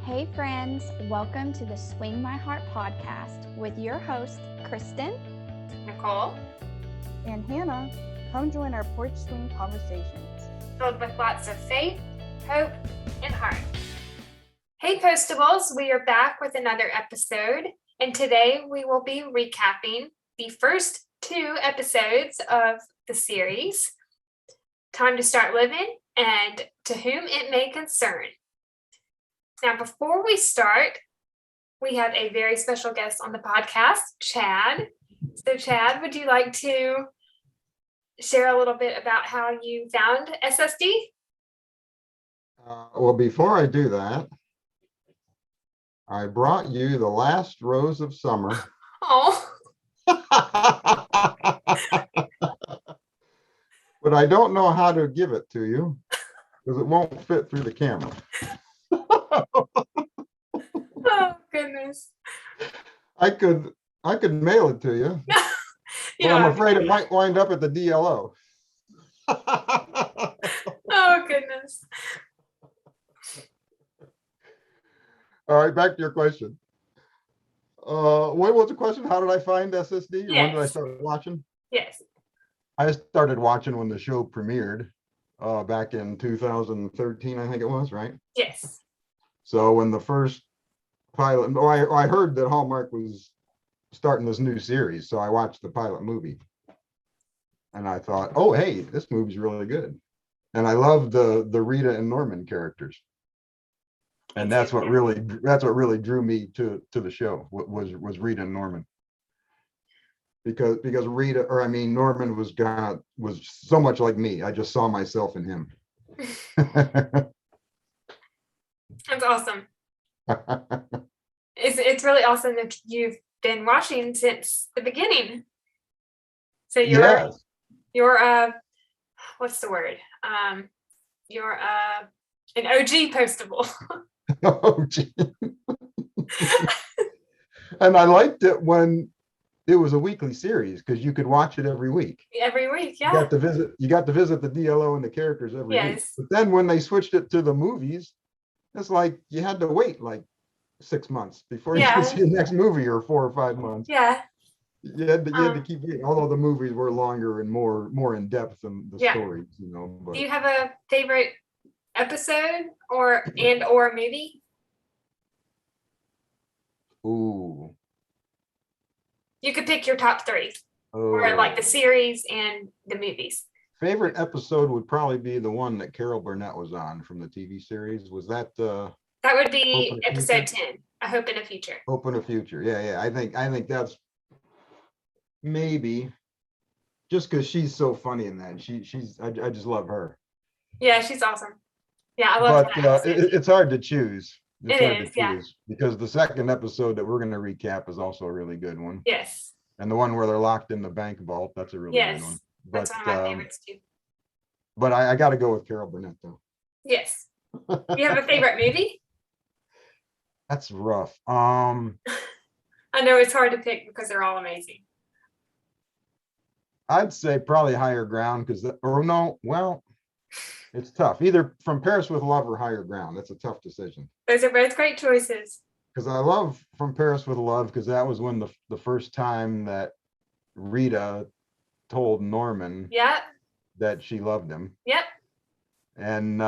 Hey friends, welcome to the Swing My Heart podcast with your host, Kristen, Nicole, and Hannah. Come join our porch swing conversations. filled with lots of faith, hope, and heart. Hey Postables, we are back with another episode, and today we will be recapping the first 2 episodes of the series, Time to Start Livin' and To Whom It May Concern. Now, before we start, we have a very special guest on the podcast, Chad. So, Chad, would you like to share a little bit about how you found SSD? Well, before I do that, I brought you The Last Rose of Summer. Oh, But I don't know how to give it to you because it won't fit through the camera. oh goodness. I could mail it to you, but I'm afraid it might wind up at the DLO. Oh goodness. All right, back to your question. What was the question? How did I find SSD? Yes. When did I start watching? Yes. I started watching when the show premiered back in 2013, I think it was, right? Yes. So when the first pilot, I heard that Hallmark was starting this new series, so I watched the pilot movie. And I thought, oh, hey, this movie's really good. And I love the Rita and Norman characters. And that's what really drew me to the show, was Rita and Norman. Because Norman was so much like me. I just saw myself in him. That's awesome. It's really awesome that you've been watching since the beginning. So you're what's the word? You're an OG Postable. OG. And I liked it when it was a weekly series because you could watch it every week. Every week, yeah. You got to visit the DLO and the characters every week. But then when they switched it to the movies, it's like you had to wait like 6 months before you could see the next movie, or 4 or 5 months. Yeah. You had to keep waiting, although the movies were longer and more in depth than the stories, But do you have a favorite episode or movie? Ooh. You could pick your top 3, or like the series and the movies. Favorite episode would probably be the one that Carol Burnett was on from the TV series. Was that that would be episode 10, A Hope in a Future. Hope in a Future. Yeah. I think that's maybe just because she's so funny in that. I just love her. Yeah, she's awesome. Yeah, I love that. It's hard to choose. Yeah. Because the second episode that we're going to recap is also a really good one. Yes. And the one where they're locked in the bank vault, that's a really good one. That's one of my favorites too. But I got to go with Carol Burnett though. Yes. You have a favorite movie? That's rough. I know it's hard to pick because they're all amazing. I'd say probably Higher Ground it's tough. Either From Paris with Love or Higher Ground. That's a tough decision. Those are both great choices. Because I love From Paris with Love because that was when the first time that Rita told Norman that she loved him. Yep. And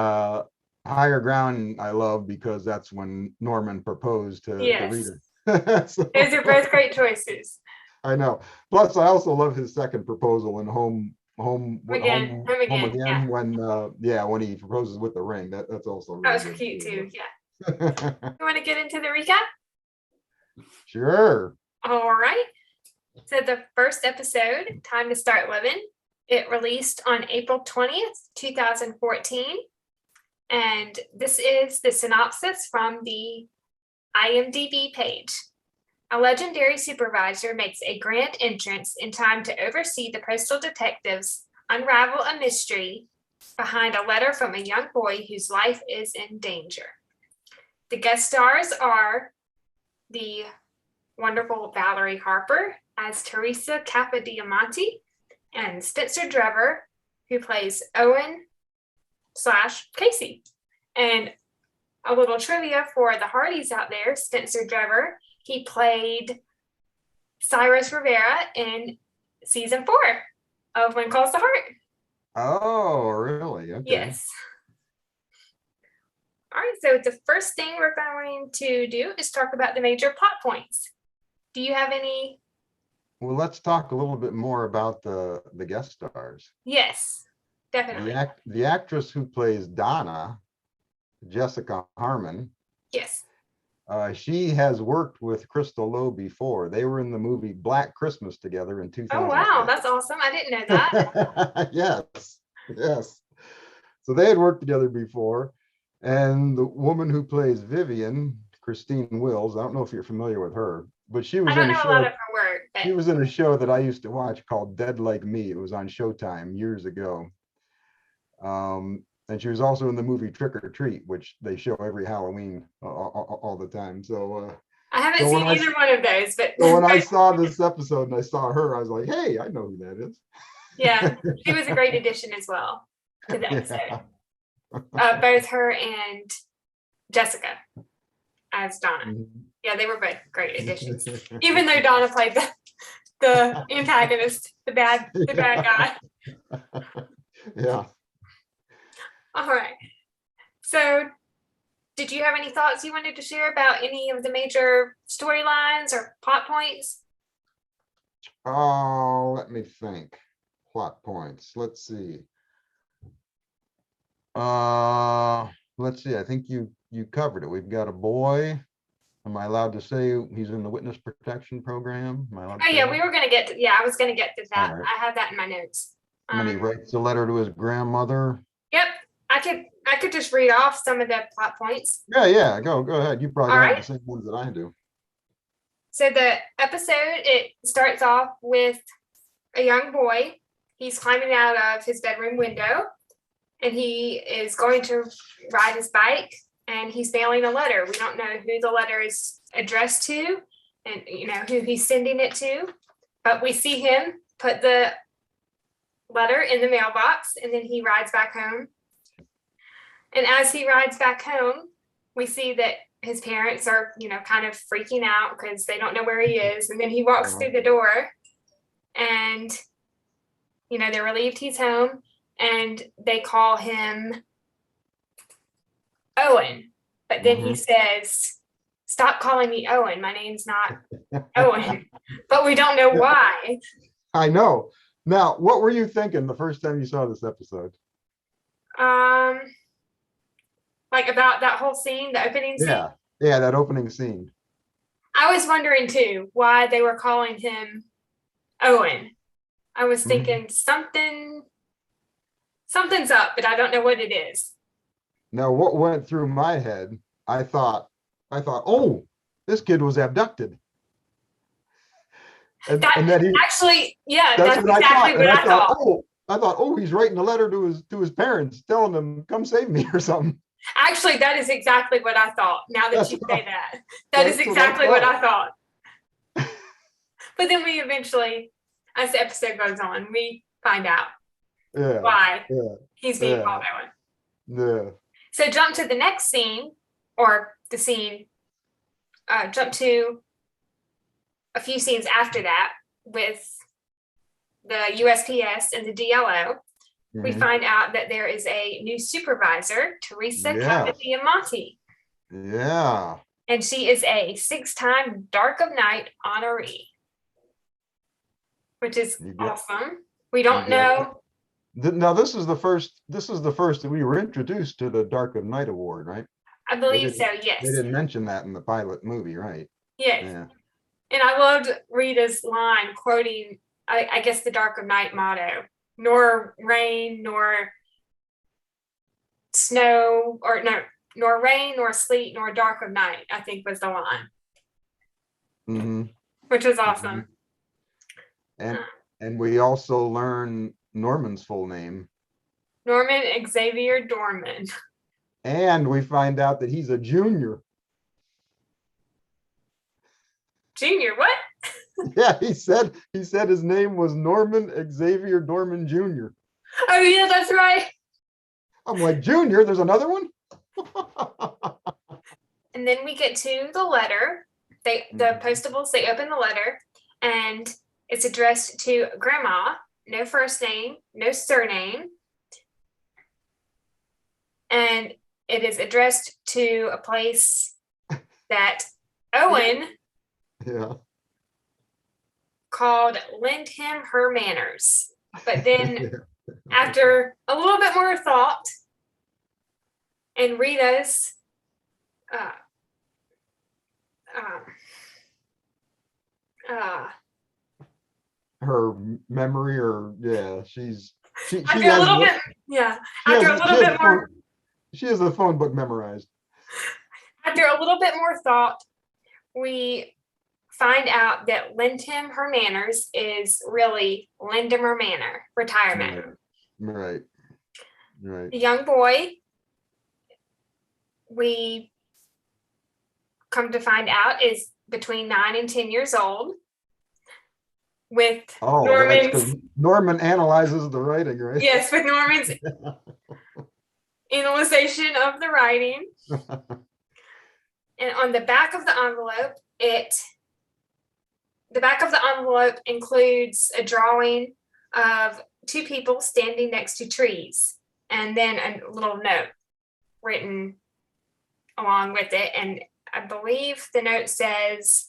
Higher Ground I love because that's when Norman proposed to Rita. Those are both great choices. I know. Plus, I also love his second proposal in Home Again. When he proposes with the ring. That's also really that was cute too. Yeah. You want to get into the recap? Sure. All right. So the first episode, Time to Start Livin', it released on April 20th, 2014. And this is the synopsis from the IMDb page. A legendary supervisor makes a grand entrance in time to oversee the postal detectives unravel a mystery behind a letter from a young boy whose life is in danger. The guest stars are the wonderful Valerie Harper as Teresa Capodiamonte and Spencer Drever, who plays Owen / Casey. And a little trivia for the Hardys out there, Spencer Drever, he played Cyrus Rivera in season 4 of When Calls the Heart. Oh, really? Okay. Yes. All right, so the first thing we're going to do is talk about the major plot points. Do you have any? Well, let's talk a little bit more about the guest stars. Yes, definitely. The actress who plays Donna, Jessica Harmon. Yes. She has worked with Crystal Lowe before. They were in the movie Black Christmas together in 2000. Oh, wow, that's awesome. I didn't know that. Yes. So they had worked together before. And the woman who plays Vivian, Christine Wills, I don't know if you're familiar with her, but she was I don't in a know show. a lot of her work. But... She was in a show that I used to watch called Dead Like Me. It was on Showtime years ago. And she was also in the movie Trick or Treat, which they show every Halloween all the time. So I haven't seen either one of those, but so when I saw this episode and I saw her, I was like, hey, I know who that is. Yeah, she was a great addition as well to the episode. Both her and Jessica as Donna. Yeah, they were both great additions. Even though Donna played the antagonist, the bad guy. Yeah. All right. So, did you have any thoughts you wanted to share about any of the major storylines or plot points? Oh, let me think. Plot points. Let's see. I think you covered it. We've got a boy. Am I allowed to say he's in the witness protection program? Am I allowed to Oh yeah, that? we were gonna get to, I was gonna get to that. Right. I have that in my notes. When he writes a letter to his grandmother. Yep, I could just read off some of the plot points. Yeah. Go ahead. You probably All have right. the same ones that I do. So the episode, it starts off with a young boy. He's climbing out of his bedroom window, and he is going to ride his bike, and he's mailing a letter. We don't know who the letter is addressed to, and who he's sending it to, but we see him put the letter in the mailbox, and then he rides back home. And as he rides back home, we see that his parents are, kind of freaking out because they don't know where he is. And then he walks through the door, and, they're relieved he's home, and they call him Owen. But then he says, "Stop calling me Owen. My name's not Owen." But we don't know why. I know. Now, what were you thinking the first time you saw this episode? Like about that whole scene, the opening scene? Yeah, that opening scene. I was wondering too why they were calling him Owen. I was thinking something's up, but I don't know what it is. Now, what went through my head, I thought, oh, this kid was abducted. And that he, actually, yeah, that's exactly what I thought. I thought, oh, he's writing a letter to his parents, telling them, come save me or something. Actually, that is exactly what I thought. Now that you say that, that is exactly what I thought. But then we eventually, as the episode goes on, we find out why he's being called Owen. Yeah. So jump to the next scene, or the scene, jump to a few scenes after that with the USPS and the DLO. We find out that there is a new supervisor, Teresa Cavaliamati. Yeah. And she is a 6-time Dark of Night honoree, which is awesome. We don't know. Now, this is the first that we were introduced to the Dark of Night award, right? I believe so, yes. They didn't mention that in the pilot movie, right? Yes. Yeah. And I loved Rita's line quoting, I guess, the Dark of Night motto: nor rain, nor snow, or no, nor rain, nor sleet, nor dark of night, I think was the line. Which was awesome. And we also learn Norman's full name. Norman Xavier Dorman. And we find out that he's a junior. Junior, what? Yeah, he said his name was Norman Xavier Dorman Jr. Oh yeah, that's right. I'm like, Junior, there's another one? And then we get to the letter. The Postables, they open the letter, and it's addressed to Grandma. No first name, no surname. And it is addressed to a place that Owen called Lend Him Her Manners. But then after a little bit more thought, and Rita's her memory, or she after a little bit, after a little bit more, she has the phone book memorized. After a little bit more thought, we find out that Lend Him Her Manners is really Linderman Manor, retirement. Right. The young boy, we come to find out, is between 9 and 10 years old. With Norman's, Norman analyzes the writing, right? Yes, with Norman's analyzation of the writing. And on the back of the envelope, the back of the envelope includes a drawing of two people standing next to trees, and then a little note written along with it. And I believe the note says,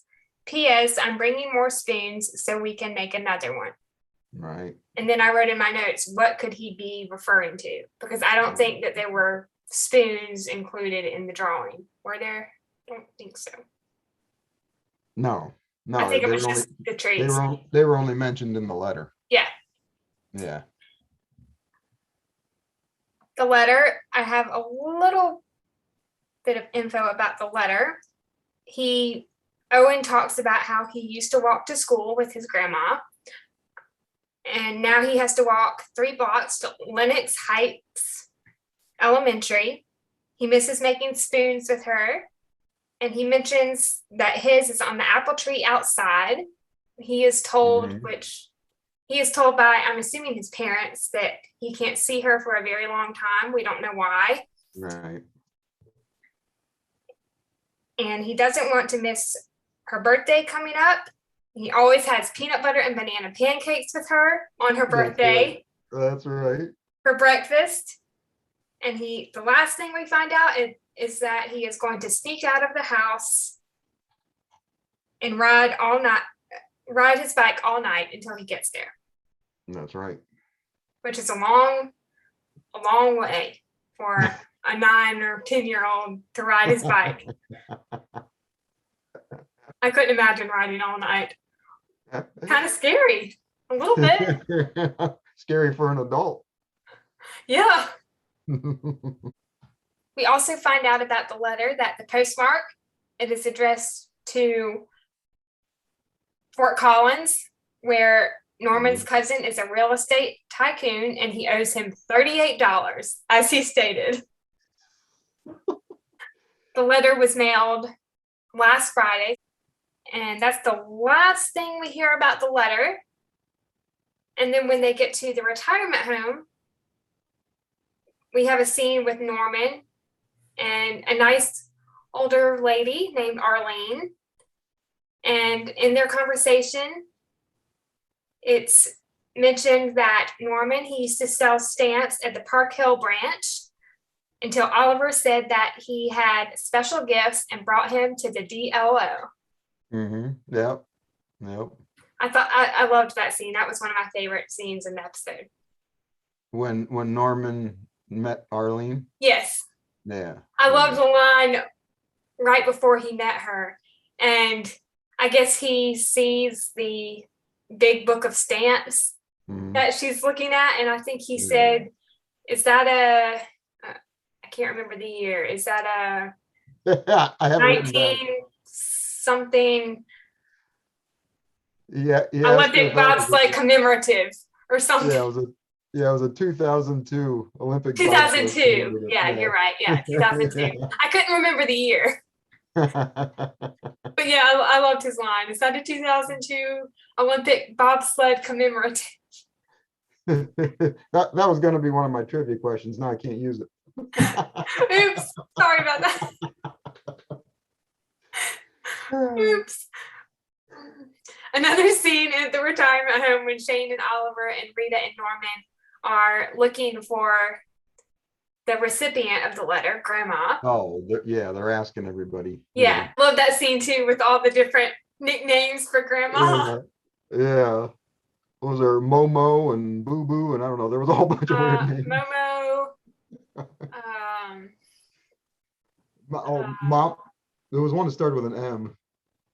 P.S. I'm bringing more spoons so we can make another one. Right. And then I wrote in my notes, what could he be referring to? Because I don't think that there were spoons included in the drawing. Were there? I don't think so. No. I think it was just the trees. They were only mentioned in the letter. Yeah. Yeah. The letter, I have a little bit of info about the letter. Owen talks about how he used to walk to school with his grandma, and now he has to walk 3 blocks to Lenox Heights Elementary. He misses making spoons with her, and he mentions that his is on the apple tree outside. He is told, by, I'm assuming, his parents, that he can't see her for a very long time. We don't know why. Right. And he doesn't want to miss her birthday coming up. He always has peanut butter and banana pancakes with her on her birthday. That's right. For breakfast. And the last thing we find out is that he is going to sneak out of the house and ride his bike all night until he gets there. That's right. Which is a long way for a 9 or 10-year-old to ride his bike. I couldn't imagine riding all night. Kind of scary, a little bit. Scary for an adult. Yeah. We also find out about the letter that the postmark, it is addressed to Fort Collins, where Norman's cousin is a real estate tycoon and he owes him $38, as he stated. The letter was mailed last Friday. And that's the last thing we hear about the letter. And then when they get to the retirement home, we have a scene with Norman and a nice older lady named Arlene. And in their conversation, it's mentioned that Norman, he used to sell stamps at the Park Hill branch until Oliver said that he had special gifts and brought him to the DLO. Mm-hmm. Yep. I loved that scene. That was one of my favorite scenes in the episode. When Norman met Arlene? Yes. Yeah. I loved the line right before he met her. And I guess he sees the big book of stamps that she's looking at. And I think he said, is that I can't remember the year. Is that I have 19 something? Yeah. Olympic bobsled commemorative or something. Yeah, it was a 2002 Olympic. 2002. Yeah, you're right. Yeah, 2002. I couldn't remember the year. But yeah, I loved his line. Is that a 2002 Olympic bobsled commemorative? That was going to be one of my trivia questions. Now I can't use it. Oops, sorry about that. Oops. Another scene at the retirement home when Shane and Oliver and Rita and Norman are looking for the recipient of the letter, Grandma. Oh, they're asking everybody. Yeah, love that scene too with all the different nicknames for Grandma. Yeah. What was there? Momo and Boo Boo, and I don't know. There was a whole bunch of weird names. Momo. Mom. There was one that started with an M.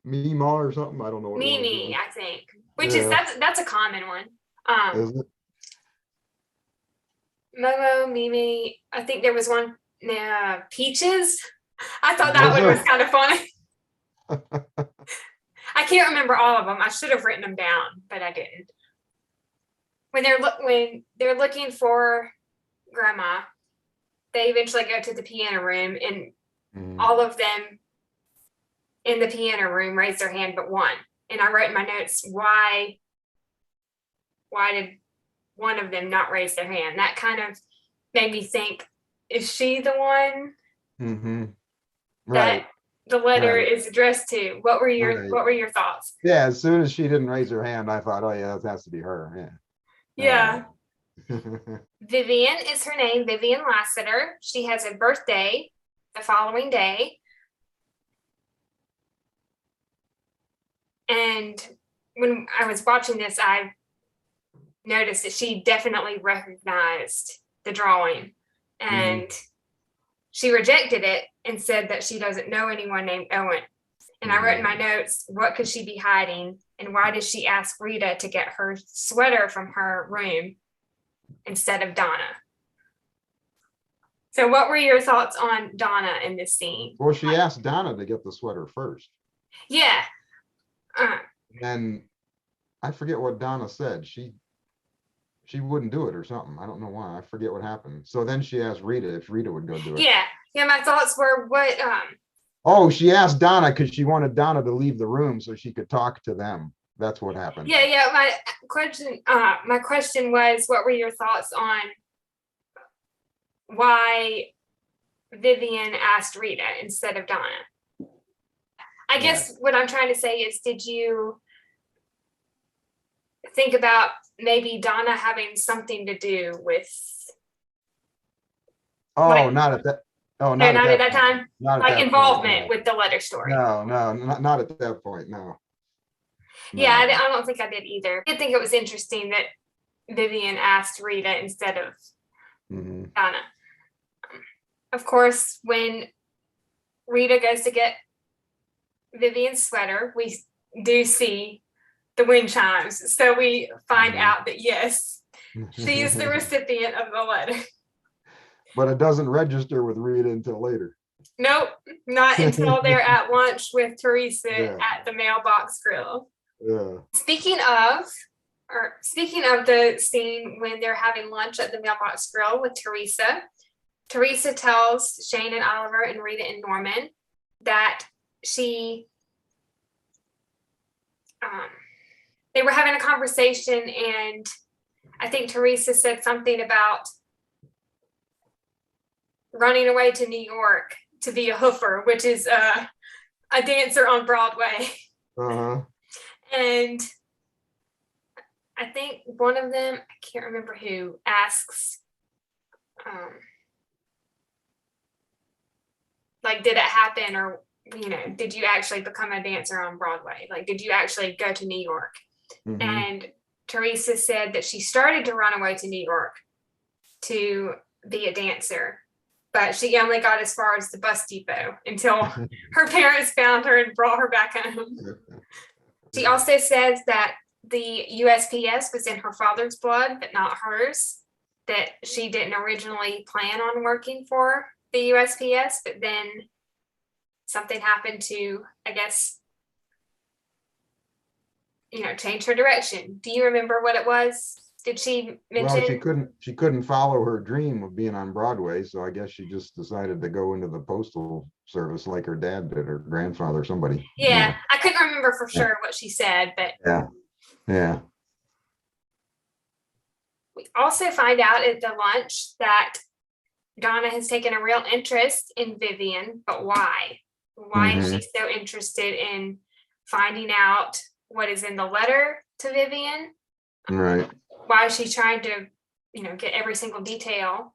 Mima or something. I don't know what Mimi, it was. I think. Which is that's a common one. Is it? Momo, Mimi. I think there was one Peaches. I thought that one was kind of funny. I can't remember all of them. I should have written them down, but I didn't. When they're looking for Grandma, they eventually go to the piano room, and all of them in the piano room raise their hand but one. And I wrote in my notes, why did one of them not raise their hand? That kind of made me think, is she the one that the letter is addressed to? What were your thoughts? Yeah, as soon as she didn't raise her hand, I thought, oh yeah, that has to be her. Yeah. Vivian is her name, Vivian Lassiter. She has a birthday the following day. And when I was watching this, I noticed that she definitely recognized the drawing, and she rejected it and said that she doesn't know anyone named Owen. And I wrote in my notes, what could she be hiding? And why did she ask Rita to get her sweater from her room instead of Donna? So what were your thoughts on Donna in this scene? Well, she asked Donna to get the sweater first. Yeah. And I forget what Donna said. She wouldn't do it or something. I don't know why. I forget what happened. So then she asked Rita if Rita would go do it. Yeah. My thoughts were what Oh, she asked Donna because she wanted Donna to leave the room so she could talk to them. That's what happened. Yeah. My question was, what were your thoughts on why Vivian asked Rita instead of Donna? I guess what I'm trying to say is, did you think about maybe Donna having something to do with? Not at that. Oh, not at that time. Not like at that involvement point, with the letter story. No, not at that point. No. Yeah, I don't think I did either. I did think it was interesting that Vivian asked Rita instead of Donna. Of course, when Rita goes to get Vivian's sweater, we do see the wind chimes. So we find out that yes, she is the recipient of the letter. But it doesn't register with Rita until later. Nope, not until they're at lunch with Teresa at the mailbox grill. Yeah. Speaking of the scene when they're having lunch at the mailbox grill with Teresa, Teresa tells Shane and Oliver and Rita and Norman that they were having a conversation, and I think Teresa said something about running away to New York to be a hoofer, which is a dancer on Broadway. And I think one of them, I can't remember who, asks, did it happen, or, did you actually become a dancer on Broadway? Like, did you actually go to New York? And Teresa said that she started to run away to New York to be a dancer, but she only got as far as the bus depot until her parents found her and brought her back home. She also says that the USPS was in her father's blood, but not hers, that she didn't originally plan on working for the USPS, but then something happened to, I guess, change her direction. Do you remember what it was? Did she mention? Well, she couldn't follow her dream of being on Broadway, so I guess she just decided to go into the postal service like her dad did, or grandfather, somebody. Yeah. I couldn't remember for sure what she said, but yeah. We also find out at the lunch that Donna has taken a real interest in Vivian, but why? Why is she so interested in finding out what is in the letter to Vivian? Right. Why is she trying to, get every single detail?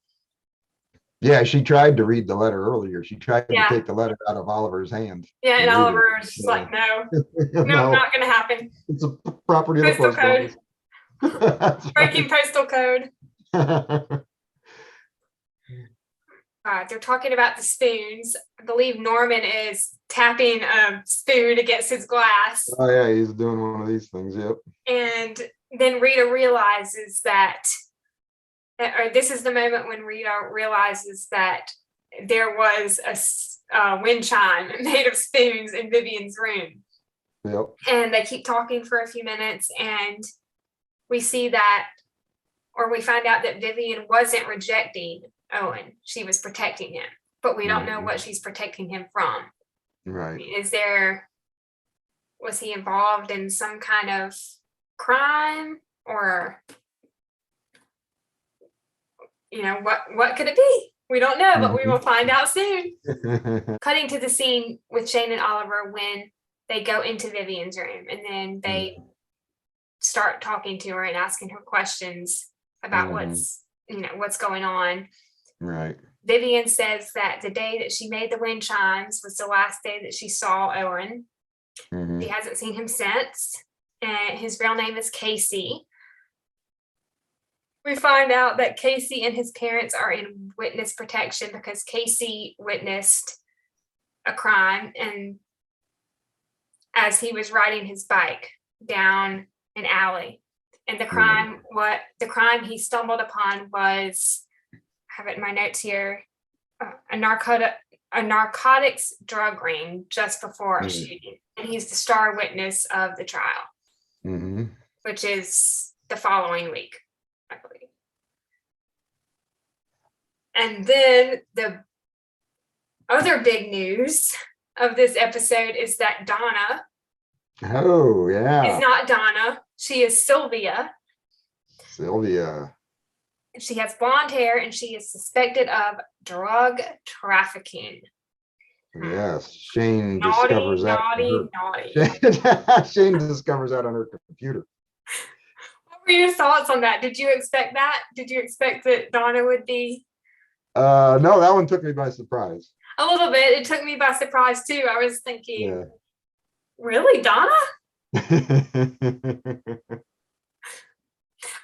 Yeah, she tried to read the letter earlier. She tried Yeah. to take the letter out of Oliver's hand. Yeah, and read Oliver it. was just like, no, No, not going to happen. it's a property of the Postal post code. office. That's Breaking postal code. right. They're talking about the spoons. I believe Norman is tapping a spoon against his glass. Oh yeah, he's doing one of these things. Yep. And then Rita realizes that, or this is the moment when Rita realizes that there was a wind chime made of spoons in Vivian's room. Yep. And they keep talking for a few minutes, and we see that, or we find out that Vivian wasn't rejecting Owen. She was protecting him, but we don't know what she's protecting him from. Right. Was he involved in some kind of crime, or what could it be? We don't know, but we will find out soon. Cutting to the scene with Shane and Oliver when they go into Vivian's room, and then they start talking to her and asking her questions about what's going on. Right. Vivian says that the day that she made the wind chimes was the last day that she saw Owen. She hasn't seen him since, and his real name is Casey. We find out that Casey and his parents are in witness protection because Casey witnessed a crime, and as he was riding his bike down an alley, and the crime he stumbled upon was, I have it in my notes here, a narcotics drug ring just before a shooting, and he's the star witness of the trial, which is the following week, I believe. And then the other big news of this episode is that Donna is not Donna. She is Sylvia. She has blonde hair, and she is suspected of drug trafficking. Yes, Shane discovers that. Naughty. Shane discovers that on her computer. What were your thoughts on that? Did you expect that? Did you expect that Donna would be? No, that one took me by surprise. A little bit. It took me by surprise too. I was thinking, really, Donna?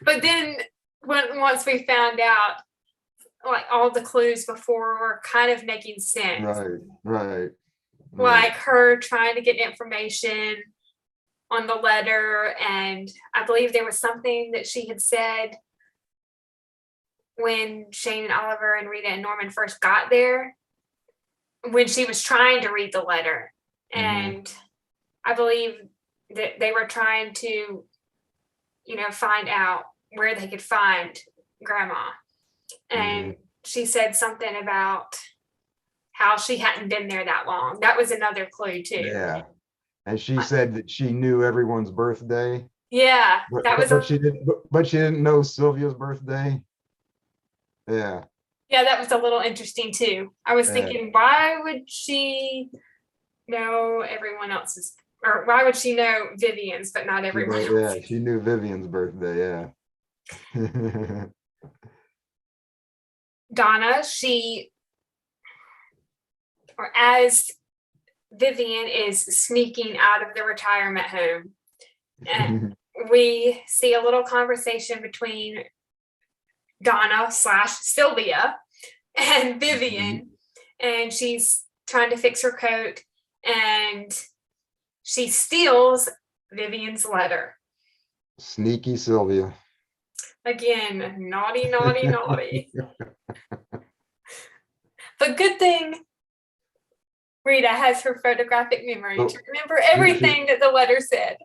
But then once we found out, like, all the clues before were kind of making sense. Right. Like her trying to get information on the letter, and I believe there was something that she had said when Shane and Oliver and Rita and Norman first got there, when she was trying to read the letter. And I believe that they were trying to, find out where they could find Grandma. And she said something about how she hadn't been there that long. That was another clue too. Yeah. And she said that she knew everyone's birthday. Yeah. But she didn't know Sylvia's birthday. Yeah. Yeah, that was a little interesting too. I was thinking, why would she know everyone else's, or why would she know Vivian's but not everyone else's? Yeah, she knew Vivian's birthday, Donna, as Vivian is sneaking out of the retirement home, and we see a little conversation between Donna / Sylvia and Vivian, and she's trying to fix her coat, and she steals Vivian's letter. Sneaky Sylvia. Again, naughty. But good thing Rita has her photographic memory to remember everything that the letter said.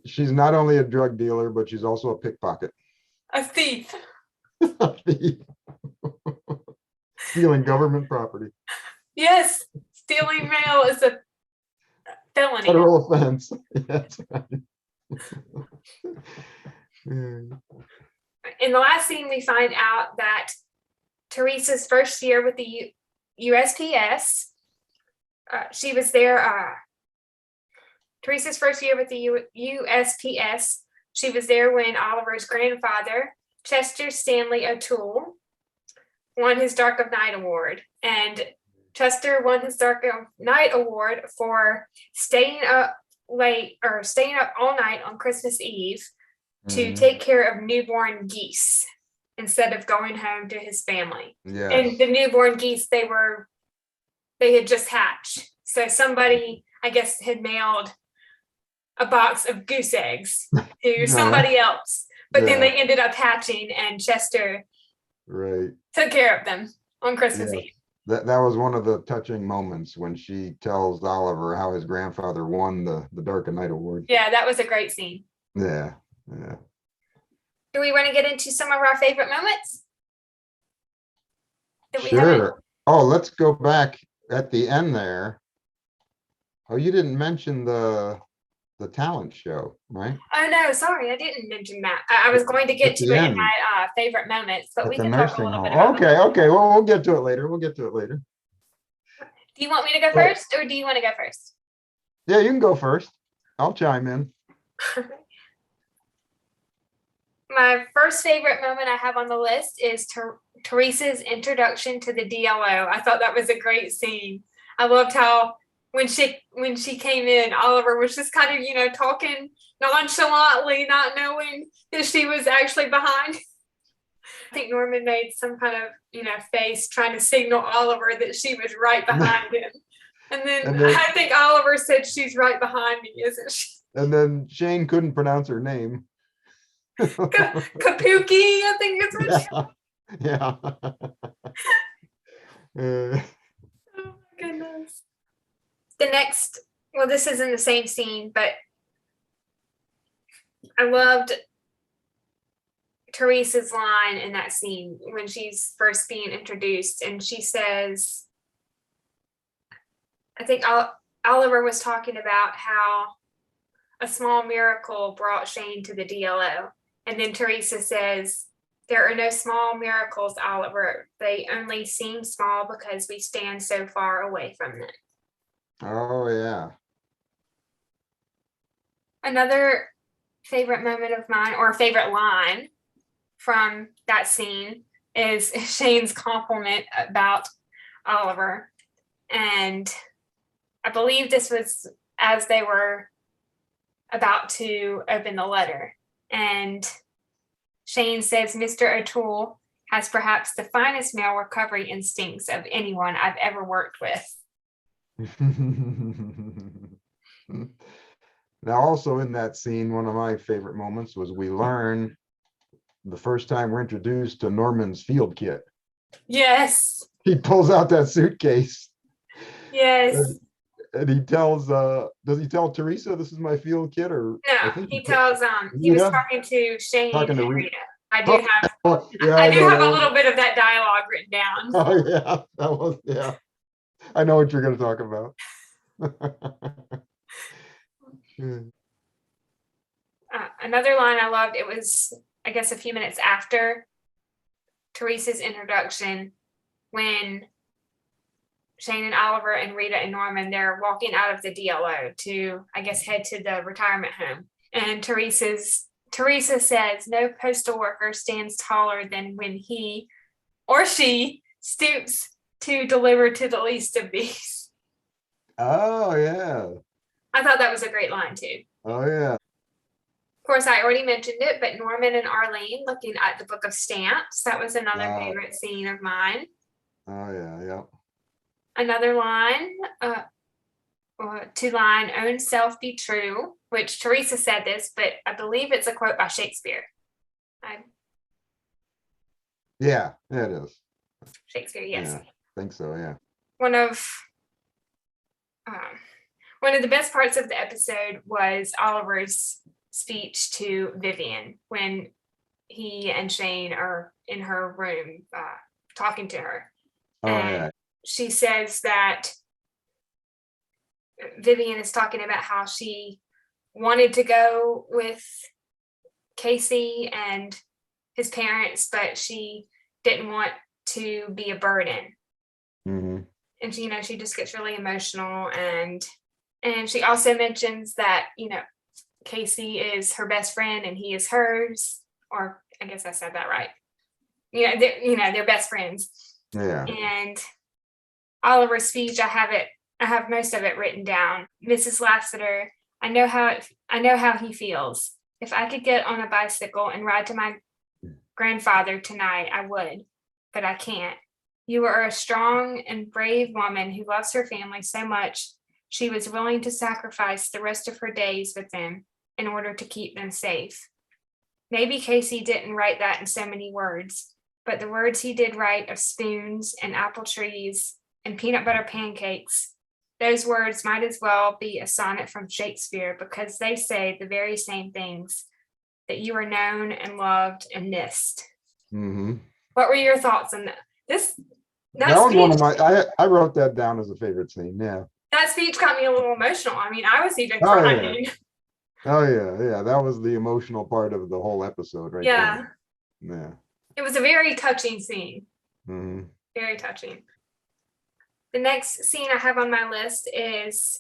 She's not only a drug dealer, but she's also a pickpocket. A thief. Stealing government property. Yes, stealing mail is a felony. Federal offense. That's right. In the last scene, we find out that Teresa's first year with the USPS. She was there. Teresa's first year with the USPS. She was there when Oliver's grandfather, Chester Stanley O'Toole, won his Dark of Night award. And Chester won his Dark of Night award for staying up all night on Christmas Eve to take care of newborn geese instead of going home to his family. Yes. And the newborn geese, they had just hatched. So somebody, I guess, had mailed a box of goose eggs to somebody else, but then they ended up hatching, and Chester took care of them on Christmas Eve. That was one of the touching moments when she tells Oliver how his grandfather won the Dark of Night award. Yeah, that was a great scene. Yeah. Do we want to get into some of our favorite moments? Sure. Oh, let's go back at the end there. Oh, you didn't mention the talent show, right? Oh no, sorry, I didn't mention that. I was going to get to it in my favorite moments, but we can talk a little bit about it. Okay. Well, we'll get to it later. Do you want me to go first, or do you want to go first? Yeah, you can go first. I'll chime in. My first favorite moment I have on the list is Teresa's introduction to the DLO. I thought that was a great scene. I loved how when she came in, Oliver was just kind of, talking nonchalantly, not knowing that she was actually behind. I think Norman made some kind of, face trying to signal Oliver that she was right behind him. And then I think Oliver said, "She's right behind me, isn't she?" And then Shane couldn't pronounce her name. Kapuki, I think it's what Yeah. Oh my goodness. This is in the same scene, but I loved Teresa's line in that scene when she's first being introduced, and she says, I think Oliver was talking about how a small miracle brought Shane to the DLO. And then Teresa says, "There are no small miracles, Oliver. They only seem small because we stand so far away from them." Oh, yeah. Another favorite moment of mine, or favorite line from that scene, is Shane's compliment about Oliver. And I believe this was as they were about to open the letter. And Shane says, "Mr. O'Toole has perhaps the finest male recovery instincts of anyone I've ever worked with." Now, also in that scene, one of my favorite moments was we learn the first time we're introduced to Norman's field kit. Yes. He pulls out that suitcase. Yes. And he tells, does he tell Teresa this is my field kit, or? No, he tells, he was talking to Shane and Rita. I do have a little bit of that dialogue written down. Oh yeah, that was, yeah. I know what you're going to talk about. Another line I loved, it was, I guess, a few minutes after Teresa's introduction, when Shane and Oliver and Rita and Norman, they're walking out of the DLO to, I guess, head to the retirement home. And Teresa says, "No postal worker stands taller than when he or she stoops to deliver to the least of these." Oh, yeah. I thought that was a great line too. Oh, yeah. Of course, I already mentioned it, but Norman and Arlene looking at the book of stamps, that was another favorite scene of mine. Oh, yeah. Another line, to line, "Own self be true," which Teresa said this, but I believe it's a quote by Shakespeare. Yeah, it is. Shakespeare, yes. Yeah, I think so, yeah. One of the best parts of the episode was Oliver's speech to Vivian when he and Shane are in her room talking to her. Oh, yeah. She says that Vivian is talking about how she wanted to go with Casey and his parents, but she didn't want to be a burden. Mm-hmm. And she, she just gets really emotional, and she also mentions that, Casey is her best friend and he is hers, or I guess I said that right. They're best friends. Yeah. And Oliver's speech, I have most of it written down. Mrs. Lassiter, I know how he feels. If I could get on a bicycle and ride to my grandfather tonight, I would, but I can't. You are a strong and brave woman who loves her family so much she was willing to sacrifice the rest of her days with them in order to keep them safe. Maybe Casey didn't write that in so many words, but the words he did write of spoons and apple trees and peanut butter pancakes, those words might as well be a sonnet from Shakespeare, because they say the very same things, that you are known and loved and missed. Mm-hmm. What were your thoughts on that? That was one of my, I wrote that down as a favorite scene. Yeah. That speech got me a little emotional. I mean, I was even crying. Oh yeah. That was the emotional part of the whole episode, right? Yeah. There. Yeah. It was a very touching scene. Mm-hmm. Very touching. The next scene I have on my list is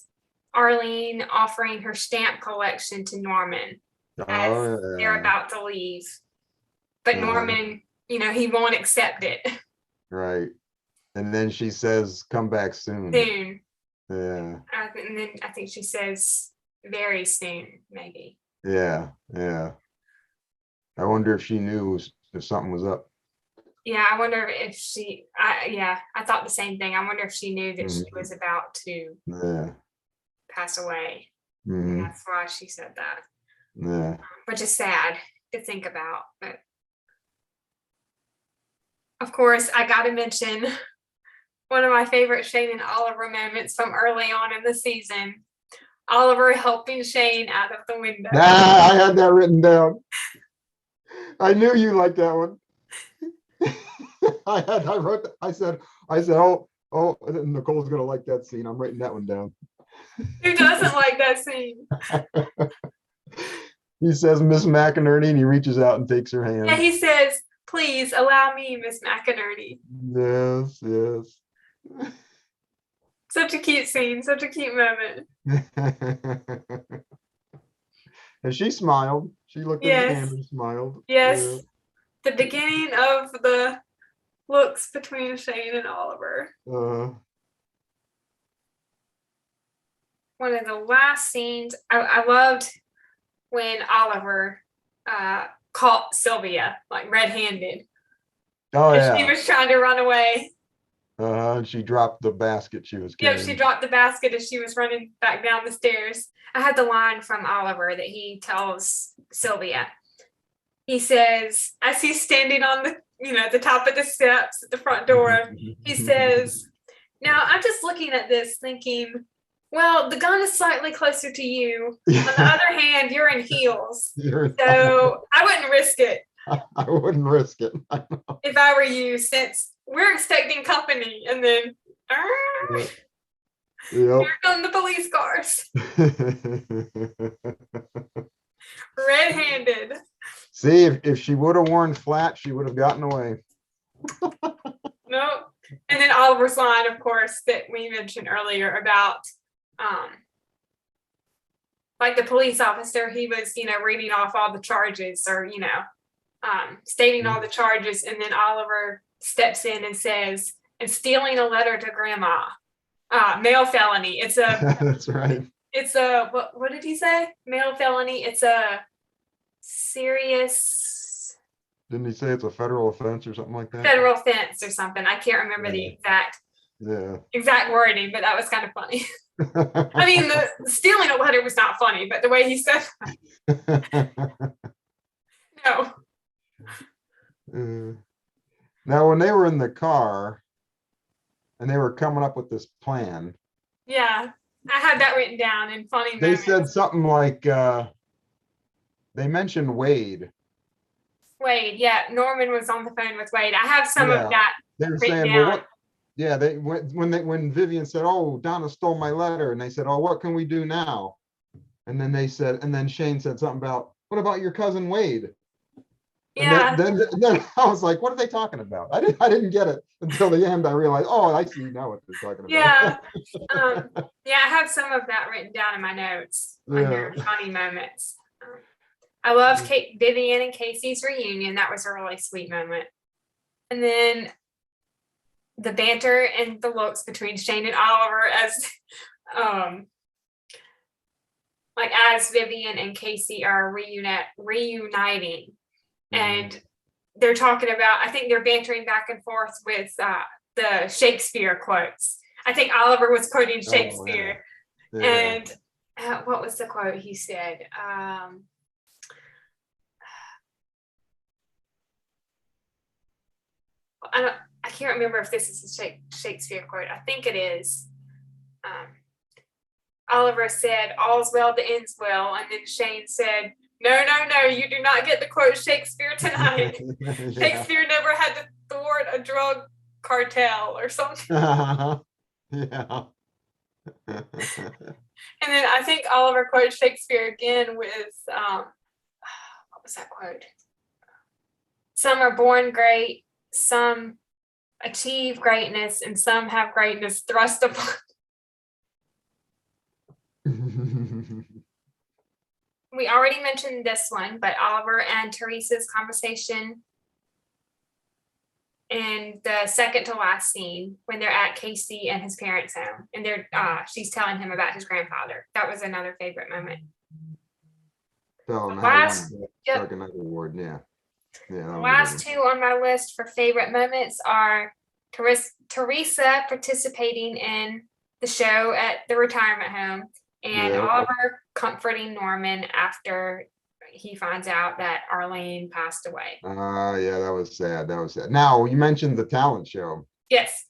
Arlene offering her stamp collection to Norman as they're about to leave. But Norman, he won't accept it. Right. And then she says, come back soon. Soon. Yeah. And then I think she says very soon, maybe. Yeah. I wonder if she knew if something was up. Yeah, I wonder if I thought the same thing. I wonder if she knew that she was about to pass away. Mm-hmm. And that's why she said that. Yeah. Which is sad to think about. But of course, I got to mention one of my favorite Shane and Oliver moments from early on in the season. Oliver helping Shane out of the window. I had that written down. I knew you liked that one. I said, oh, Nicole's gonna like that scene. I'm writing that one down. Who doesn't like that scene? He says Miss McInerney, and he reaches out and takes her hand. Yeah, he says, please allow me, Miss McInerney. Yes. Such a cute scene, such a cute moment. And she smiled. She looked at the hand and smiled. Yes. Yeah. The beginning of the looks between Shane and Oliver. Uh-huh. One of the last scenes, I loved when Oliver caught Sylvia, like red-handed. Oh, and she was trying to run away. And she dropped the basket she was carrying. Yep, she dropped the basket as she was running back down the stairs. I had the line from Oliver that he tells Sylvia. He says, as he's standing on the top of the steps at the front door, he says, now I'm just looking at this thinking, well, the gun is slightly closer to you. On the other hand, you're in heels. So I wouldn't risk it. I wouldn't risk it. If I were you, since we're expecting company, and then here come the police cars. Red-handed. See, if she would have worn flat, she would have gotten away. Nope. And then Oliver's line, of course, that we mentioned earlier about like the police officer, he was, reading off all the charges, or, stating all the charges, and then Oliver steps in and says, and stealing a letter to grandma, mail felony. It's a that's right. It's a what did he say? Mail felony. It's a serious. Didn't he say it's a federal offense or something like that? Federal offense or something. I can't remember the exact wording, but that was kind of funny. I mean, the stealing a letter was not funny, but the way he said that. No. Now, when they were in the car and they were coming up with this plan. Yeah, I had that written down in funny They moments. said something like, they mentioned Wade. Wade, yeah. Norman was on the phone with Wade. I have some of that. They were saying, well, what? Yeah, when Vivian said, "Oh, Donna stole my letter," and they said, "Oh, what can we do now?" And then they said, and then Shane said something about, "What about your cousin Wade?" And Yeah. then I was like, what are they talking about? I didn't get it until the end. I realized, oh, I see now what they're talking about. Yeah. Yeah, I have some of that written down in my notes on their Yeah. funny moments. I loved Vivian and Casey's reunion. That was a really sweet moment. And then the banter and the looks between Shane and Oliver as like as Vivian and Casey are reuniting. And they're talking about, I think they're bantering back and forth with the Shakespeare quotes. I think Oliver was quoting Shakespeare. Oh, yeah. And what was the quote he said? I can't remember if this is a Shakespeare quote. I think it is. Oliver said, "All's well that ends well," and then Shane said, "No, no, no, you do not get to quote Shakespeare tonight. Yeah. Shakespeare never had to thwart a drug cartel or something." Yeah. And then I think Oliver quotes Shakespeare again with, what was that quote? Some are born great, some achieve greatness, and some have greatness thrust upon. We already mentioned this one, but Oliver and Teresa's conversation in the second to last scene when they're at Casey and his parents' home, and she's telling him about his grandfather. That was another favorite moment. So Last award, yeah. Yeah. The last two on my list for favorite moments are Teresa participating in the show at the retirement home, and Oliver comforting Norman after he finds out that Arlene passed away. Yeah, that was sad. Now, you mentioned the talent show. Yes.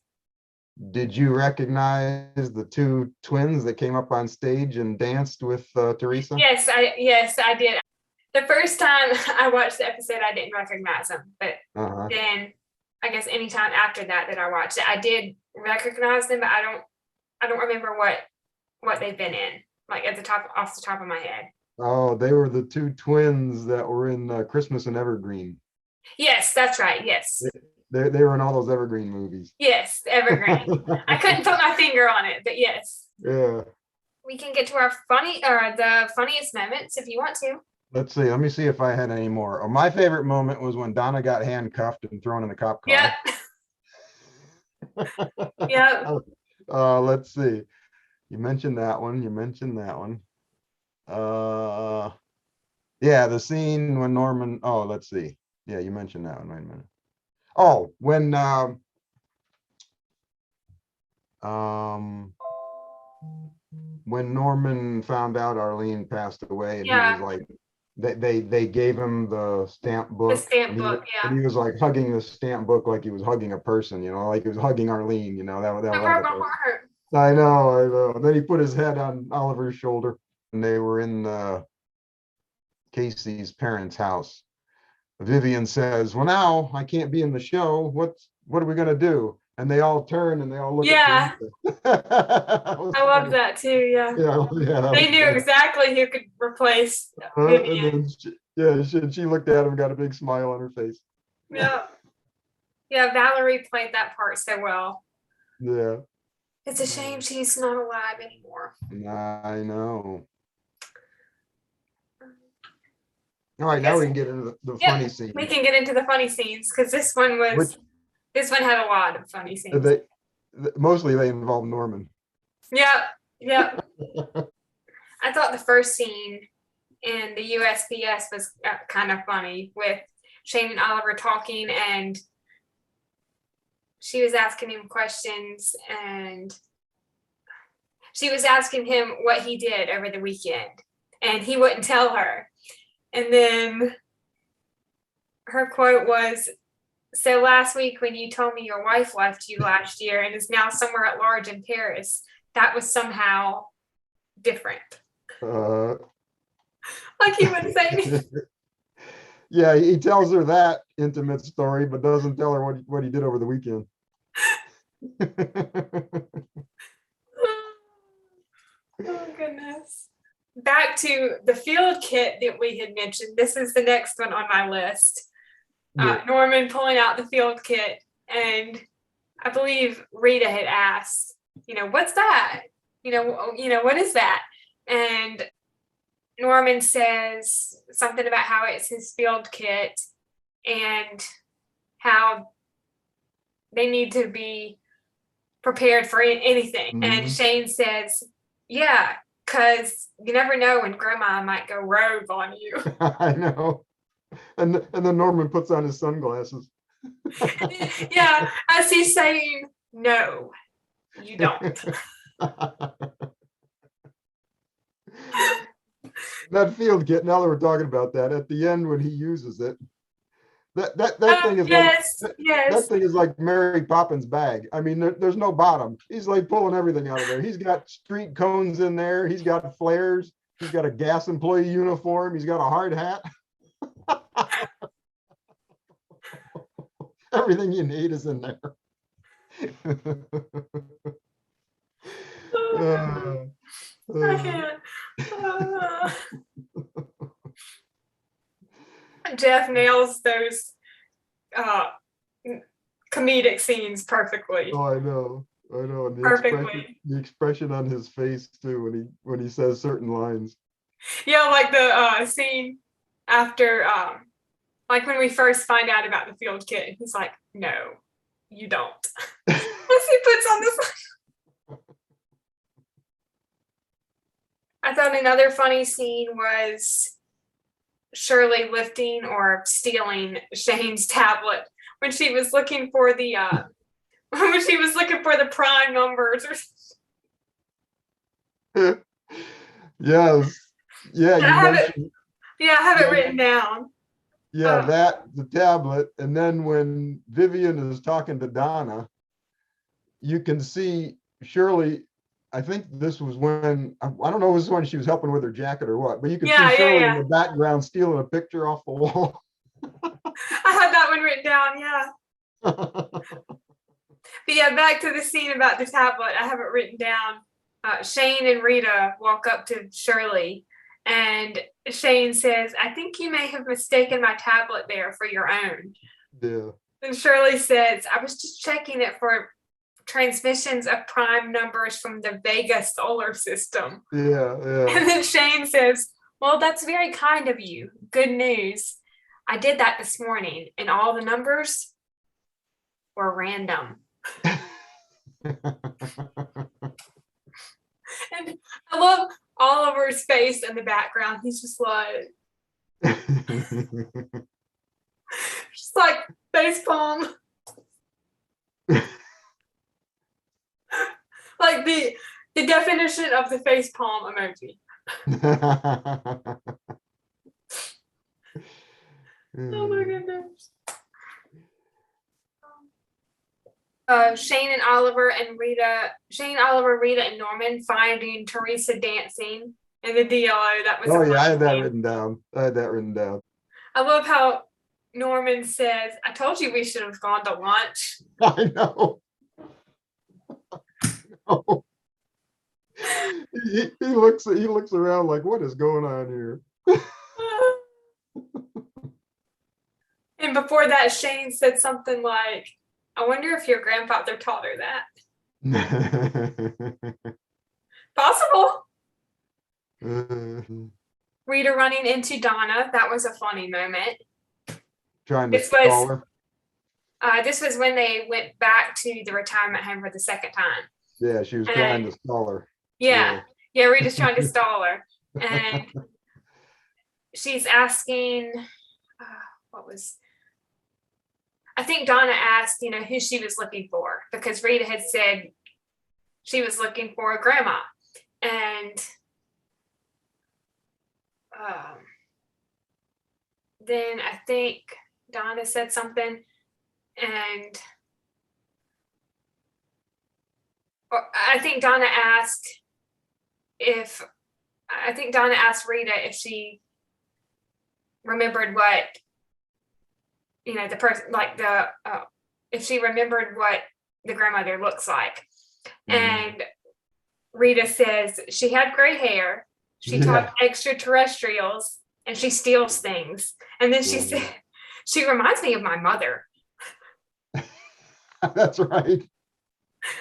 Did you recognize the two twins that came up on stage and danced with Teresa? Yes, I did. The first time I watched the episode, I didn't recognize them, but then I guess anytime after that I watched it, I did recognize them, but I don't remember what they've been in, like off the top of my head. Oh, they were the two twins that were in Christmas and Evergreen. Yes, that's right. Yes. They were in all those Evergreen movies. Yes, Evergreen. I couldn't put my finger on it, but yes. Yeah. We can get to our the funniest moments if you want to. Let's see. Let me see if I had any more. Oh, my favorite moment was when Donna got handcuffed and thrown in the cop car. Yep. Yep. Let's see. You mentioned that one. Yeah, the scene when Norman. Oh, let's see. Yeah, you mentioned that one. Wait a minute. Oh, when Norman found out Arlene passed away, and he was like, they gave him the stamp book. The stamp book, and he was like hugging the stamp book like he was hugging a person, like he was hugging Arlene, I know. And then he put his head on Oliver's shoulder, and they were in Casey's parents' house. Vivian says, "Well, now I can't be in the show. What are we gonna do?" And they all turn and they all look at Teresa. I love that too. Yeah. They knew exactly who could replace Vivian. She looked at him, got a big smile on her face. Yeah. Yeah, Valerie played that part so well. Yeah. It's a shame she's not alive anymore. I know. All right, now we can get into the funny scenes. We can get into the funny scenes because this one had a lot of funny scenes. Mostly they involve Norman. Yeah. I thought the first scene in the USPS was kind of funny with Shane and Oliver talking, and she was asking him questions, and she was asking him what he did over the weekend, and he wouldn't tell her. And then her quote was, "So last week when you told me your wife left you last year and is now somewhere at large in Paris, that was somehow different." Like he would say. Yeah, he tells her that intimate story, but doesn't tell her what he did over the weekend. Oh, goodness. Back to the field kit that we had mentioned. This is the next one on my list. Norman pulling out the field kit, and I believe Rita had asked, what's that? What is that? And Norman says something about how it's his field kit and how they need to be prepared for anything. And Shane says, yeah, because you never know when grandma might go rogue on you. I know. And then Norman puts on his sunglasses. Yeah, as he's saying, no, you don't. That field kit, now that we're talking about that, at the end when he uses it, that thing is that thing is like Mary Poppins' bag. I mean, there's no bottom. He's like pulling everything out of there. He's got street cones in there. He's got flares. He's got a gas employee uniform. He's got a hard hat. Everything you need is in there. Jeff nails those comedic scenes perfectly. Oh, I know. And Perfectly. the expression on his face too when he says certain lines. Yeah, like the scene after, like when we first find out about the field kit, he's like, "No, you don't." As he puts on this. I thought another funny scene was Shirley lifting or stealing Shane's tablet when she was looking for the prime numbers or something. Yes. Yeah, I have it written down. Yeah, the tablet. And then when Vivian is talking to Donna, you can see Shirley. I think this was when, I don't know if this was when she was helping with her jacket or what, but you could see Shirley in the background stealing a picture off the wall. I had that one written down, yeah. But yeah, back to the scene about the tablet. I have it written down. Shane and Rita walk up to Shirley, and Shane says, "I think you may have mistaken my tablet there for your own." Yeah. And Shirley says, "I was just checking it for transmissions of prime numbers from the Vega solar system." Yeah. And then Shane says, "Well, that's very kind of you. Good news. I did that this morning, and all the numbers were random." And I love Oliver's face in the background. He's just like, just like face palm. Like the definition of the face palm emoji. Oh my goodness. Shane, Oliver, Rita, and Norman finding Teresa dancing in the DLO. That was I had that written down. I love how Norman says, "I told you we should have gone to lunch." I know. He looks around like, what is going on here? And before that, Shane said something like, "I wonder if your grandfather taught her that." Possible. Rita running into Donna. That was a funny moment. Trying to stall her. This was when they went back to the retirement home for the second time. Yeah, she was trying to stall her. Yeah, Rita's trying to stall her. And she's asking, I think Donna asked, who she was looking for, because Rita had said she was looking for a grandma. And then I think Donna said something, and I think Donna asked Rita if she remembered what, the person, like if she remembered what the grandmother looks like. And Rita says she had gray hair, she taught extraterrestrials, and she steals things. And then she She reminds me of my mother. That's right.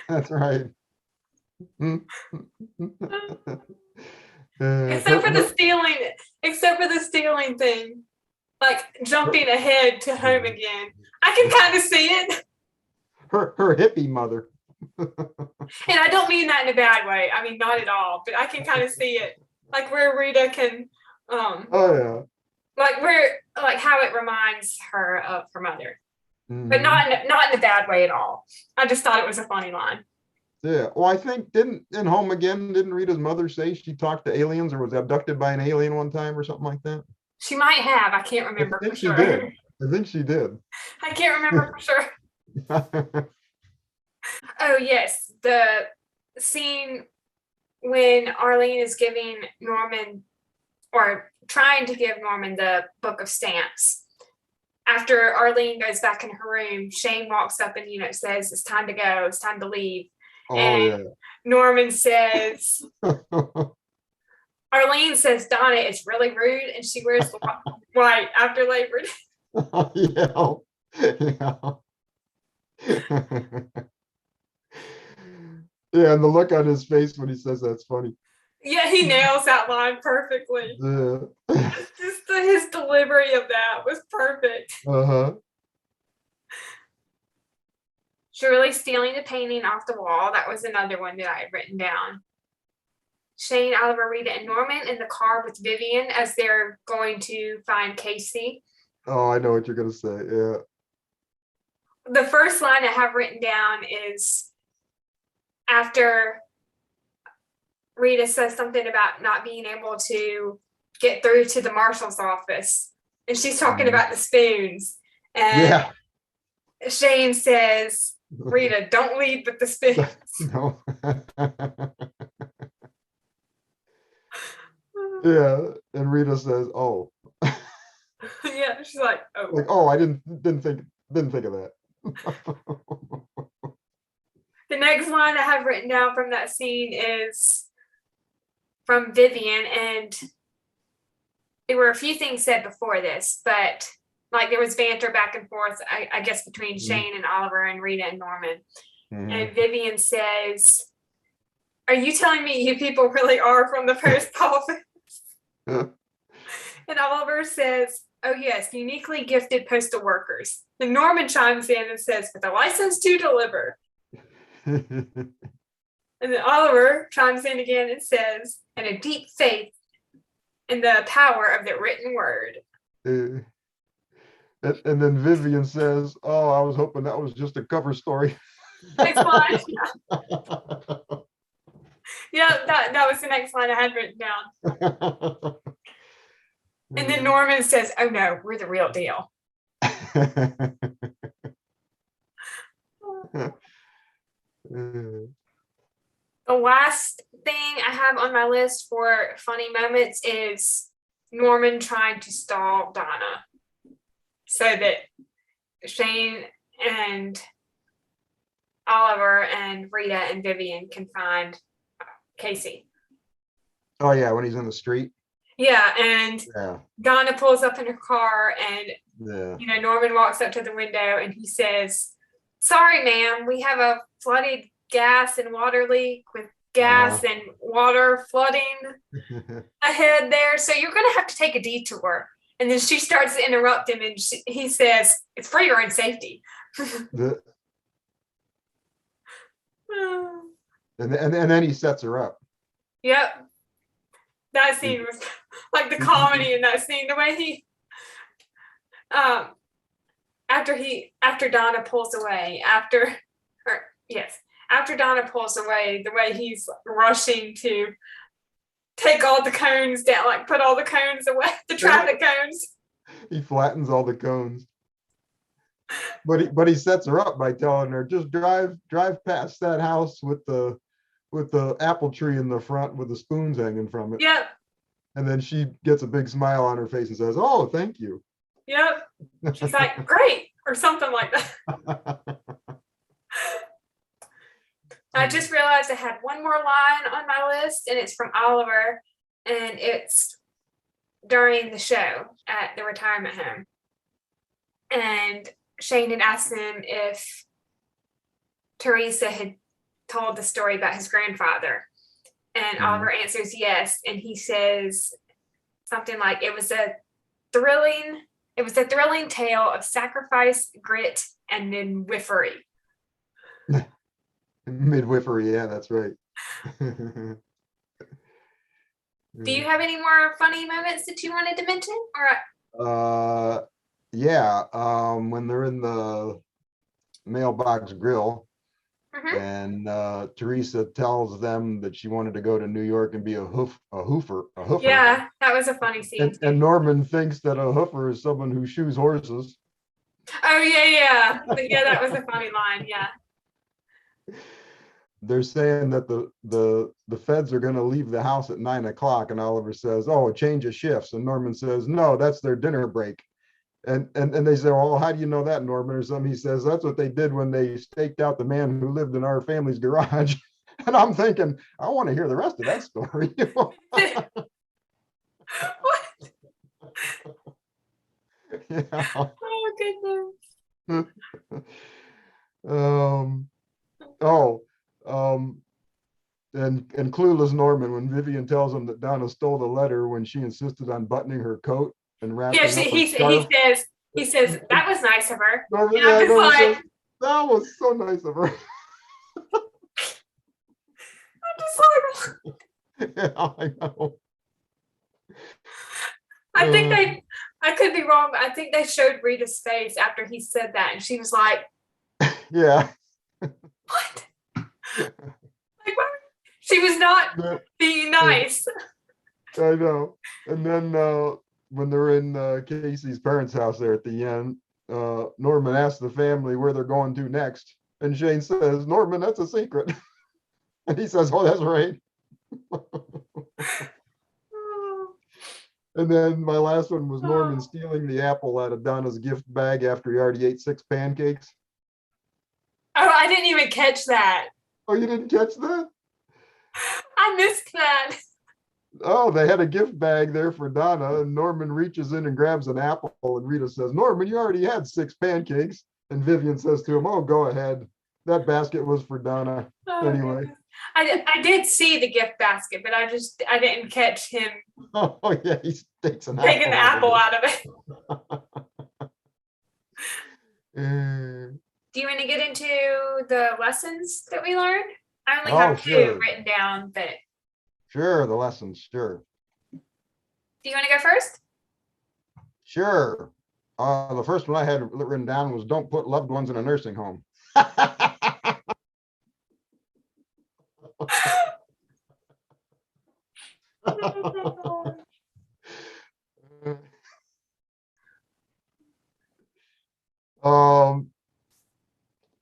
That's right. Except for the stealing thing. Like jumping ahead to home again. I can kind of see it. Her hippie mother. And I don't mean that in a bad way. I mean, not at all. But I can kind of see it. Like where Rita can, Oh yeah. like how it reminds her of her mother. Mhm. But not in a bad way at all. I just thought it was a funny line. Yeah. Well, I think didn't Rita's mother say she talked to aliens or was abducted by an alien one time or something like that? She might have. I can't remember for sure. Did. I think she did. I can't remember for sure. Oh, yes. The scene when Arlene is giving Norman or trying to give Norman the book of stamps. After Arlene goes back in her room, Shane walks up and, says, it's time to go. It's time to leave. And Norman says, Arlene says, Donna, it's really rude. And she wears the white after Labor Day. Yeah. Yeah, and the look on his face when he says that's funny. Yeah, he nails that line perfectly. Yeah. Just his delivery of that was perfect. Uh-huh. Shirley stealing the painting off the wall. That was another one that I had written down. Shane, Oliver, Rita, and Norman in the car with Vivian as they're going to find Casey. Oh, I know what you're going to say. Yeah. The first line I have written down is after Rita says something about not being able to get through to the marshal's office. And she's talking about the spoons. And Shane says, Rita, don't lead with the spoons. No. Yeah. And Rita says, oh. Yeah, she's like, oh. Like, oh, I didn't think of that. The next line I have written down from that scene is from Vivian, and there were a few things said before this, but like there was banter back and forth, I guess, between Shane and Oliver and Rita and Norman. Mm-hmm. And Vivian says, are you telling me you people really are from the post office? And Oliver says, oh yes, uniquely gifted postal workers. And Norman chimes in and says, with a license to deliver. And then Oliver chimes in again and says, and a deep faith in the power of the written word. And then Vivian says, oh, I was hoping that was just a cover story. Next line. Yeah, that was the next line I had written down. And then Norman says, oh no, we're the real deal. The last thing I have on my list for funny moments is Norman trying to stall Donna so that Shane and Oliver and Rita and Vivian can find Casey. Oh yeah, when he's in the street. Yeah, and Donna pulls up in her car and Norman walks up to the window and he says, sorry, ma'am, we have a flooded gas and water leak with gas and water flooding ahead there. So you're going to have to take a detour. And then she starts to interrupt him and he says, it's for your own safety. And then he sets her up. Yep. That scene was like the comedy in that scene, the way he, after Donna pulls away, after Donna pulls away, the way he's rushing to take all the cones down, like put all the cones away, the traffic cones. He flattens all the cones. But he sets her up by telling her, just drive past that house with the apple tree in the front with the spoons hanging from it. Yep. And then she gets a big smile on her face and says, oh, thank you. Yep. She's like, great, or something like that. I just realized I had one more line on my list, and it's from Oliver, and it's during the show at the retirement home. And Shane had asked him if Teresa had told the story about his grandfather. And Oliver answers yes. And he says something like, it was a thrilling tale of sacrifice, grit, and midwifery. Midwifery, yeah, that's right. Do you have any more funny moments that you wanted to mention? Yeah, when they're in the mailbox grill, and Teresa tells them that she wanted to go to New York and be a hoofer. Yeah, that was a funny scene. And Norman thinks that a hoofer is someone who shoes horses. Oh yeah. Yeah, that was a funny line. Yeah. They're saying that the feds are going to leave the house at 9 o'clock, and Oliver says, "Oh, a change of shifts," and Norman says, "No, that's their dinner break." And they say, "Well, how do you know that, Norman?" Or something. He says, "That's what they did when they staked out the man who lived in our family's garage." And I'm thinking, I want to hear the rest of that story. What? Yeah. Oh goodness. And clueless Norman, when Vivian tells him that Donna stole the letter when she insisted on buttoning her coat and wrapping up he says that was nice of her. Norman, And I'm just like, says, that was so nice of her. I'm just like, Yeah, I know. I think I could be wrong, but I think they showed Rita's face after he said that, and she was like, yeah. What? Like, what? She was not being nice. I know. And then when they're in Casey's parents' house there at the end, Norman asks the family where they're going to next. And Shane says, "Norman, that's a secret." And he says, "Oh, that's right." And then my last one was Norman stealing the apple out of Donna's gift bag after he already ate 6 pancakes. Oh, I didn't even catch that. Oh, you didn't catch that? I missed that. Oh, they had a gift bag there for Donna, and Norman reaches in and grabs an apple, and Rita says, "Norman, you already had 6 pancakes." And Vivian says to him, "Oh, go ahead. That basket was for Donna." Anyway. I did see the gift basket, but I didn't catch him. Oh yeah, he takes an taking the apple out of it. Do you want to get into the lessons that we learned? I only have 2 written down, but sure, the lessons, sure. Do you want to go first? Sure. The first one I had written down was, don't put loved ones in a nursing home.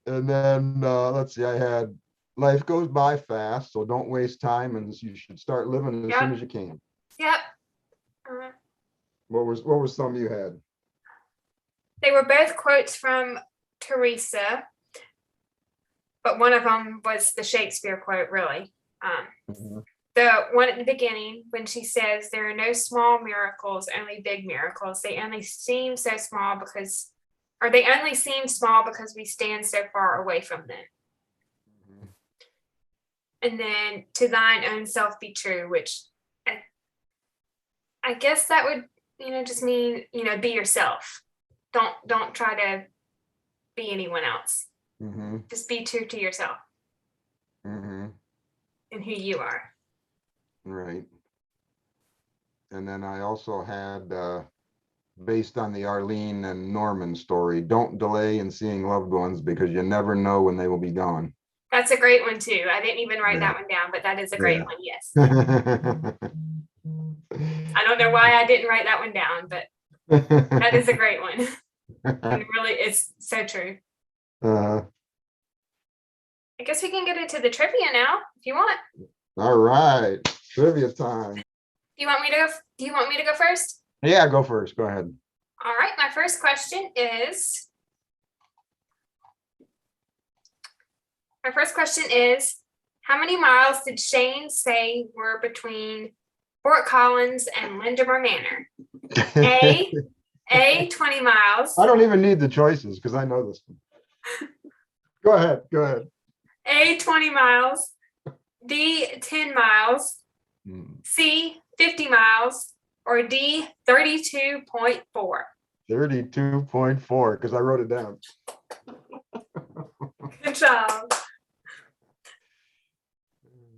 And then let's see, I had, life goes by fast, so don't waste time, and you should start living as soon as you can. Yep. What was some you had? They were both quotes from Teresa, but one of them was the Shakespeare quote, really. The one at the beginning, when she says, "There are no small miracles, only big miracles. They only seem so small because we stand so far away from them." And then, "To thine own self be true," which I guess that would, just mean, be yourself. Don't try to be anyone else. Just be true to yourself and who you are. Right. And then I also had, based on the Arlene and Norman story, don't delay in seeing loved ones because you never know when they will be gone. That's a great one too. I didn't even write that one down, but that is a great one. Yes. I don't know why I didn't write that one down, but that is a great one. And really, it's so true. I guess we can get into the trivia now, if you want. All right, trivia time. Do you want me to go first? Yeah, go first. Go ahead. All right. My first question is, how many miles did Shane say were between Fort Collins and Linderman Manor? A, A, 20 miles. I don't even need the choices because I know this one. Go ahead. Go ahead. A, 20 miles. B, 10 miles. C, 50 miles. Or D, 32.4. 32.4 because I wrote it down. Good job.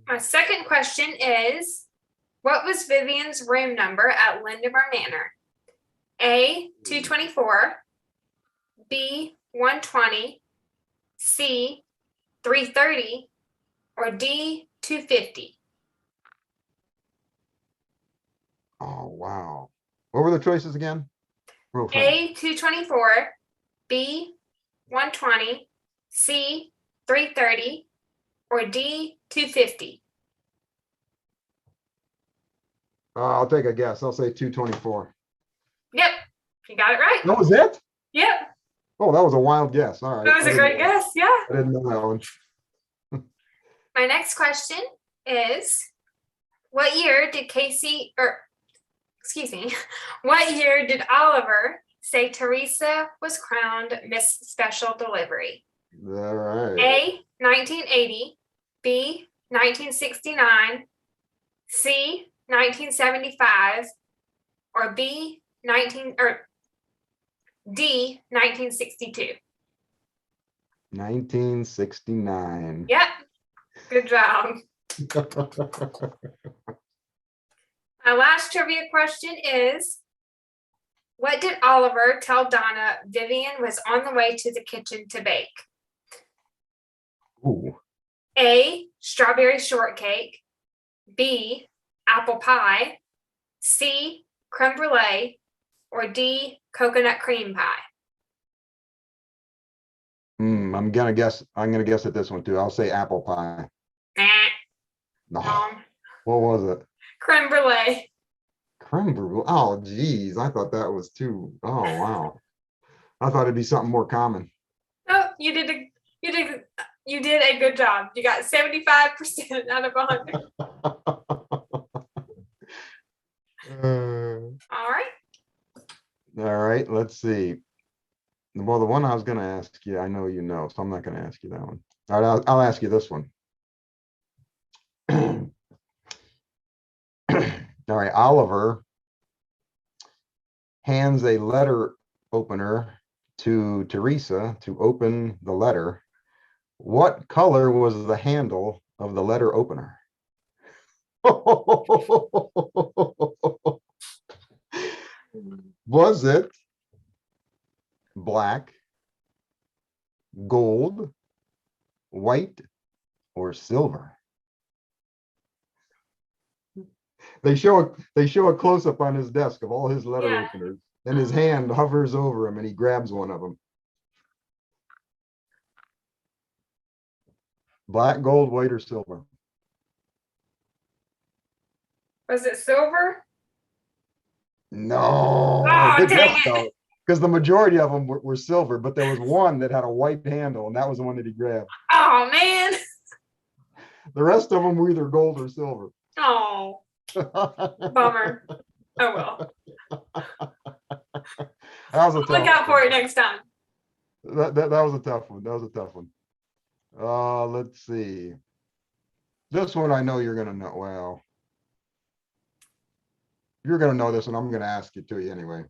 My second question is, what was Vivian's room number at Linderman Manor? A, 224. B, 120. C, 330. Or D, 250. Oh, wow. What were the choices again? Real fast. A, 224. B, 120. C, 330. Or D, 250. I'll take a guess. I'll say 224. Yep, you got it right. That was it? Yep, Oh, that was a wild guess. All right. that was a great guess. Yeah. I didn't know that one. My next question is, what year did what year did Oliver say Teresa was crowned Miss Special Delivery? All right. A, 1980. B, 1969. C, 1975. Or D, 1962. 1969. Yep, good job. My last trivia question is, what did Oliver tell Donna Vivian was on the way to the kitchen to bake? Ooh. A, strawberry shortcake. B, apple pie. C, creme brulee. Or D, coconut cream pie. I'm gonna guess at this one too. I'll say apple pie. Nah, No. wrong. What was it? Creme brulee. Creme brulee. Oh, geez. I thought that was too. Oh, wow. I thought it'd be something more common. Oh, you did a good job. You got 75% out of 100. All right. All right. Let's see. Well, the one I was going to ask you, I know you know, so I'm not going to ask you that one. All right. I'll ask you this one. All right. Oliver hands a letter opener to Teresa to open the letter. What color was the handle of the letter opener? Was it black, gold, white, or silver? They show a close-up on his desk of all his letter openers, and his hand hovers over him and he grabs one of them. Black, gold, white, or silver? Was it silver? No. Oh, Good dang guess, it. though, because the majority of them were silver, but there was one that had a white handle, and that was the one that he grabbed. Oh, man. The rest of them were either gold or silver. Oh, bummer. Oh, well. That was a tough Look out for one. it next time. That was a tough one. That was a tough one. Let's see. This one I know you're gonna know. Well, you're gonna know this one. I'm gonna ask it to you anyway.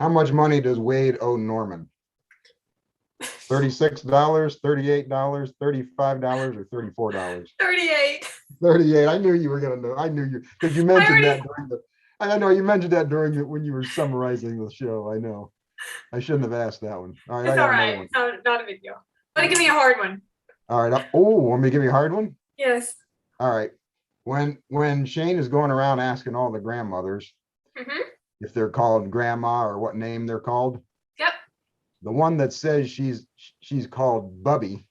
How much money does Wade owe Norman? $36, $38, $35, or $34? 38. 38. I knew you were gonna know. I knew you because you mentioned that during the. I know you mentioned that during when you were summarizing the show. I know. I shouldn't have asked that one. All right, It's I got all another right. one. No, not a big deal. But give me a hard one. All right. Oh, want me to give you a hard one? Yes. All right. When Shane is going around asking all the grandmothers Mm-hmm. if they're called grandma or what name they're called, Yep. the one that says she's called Bubby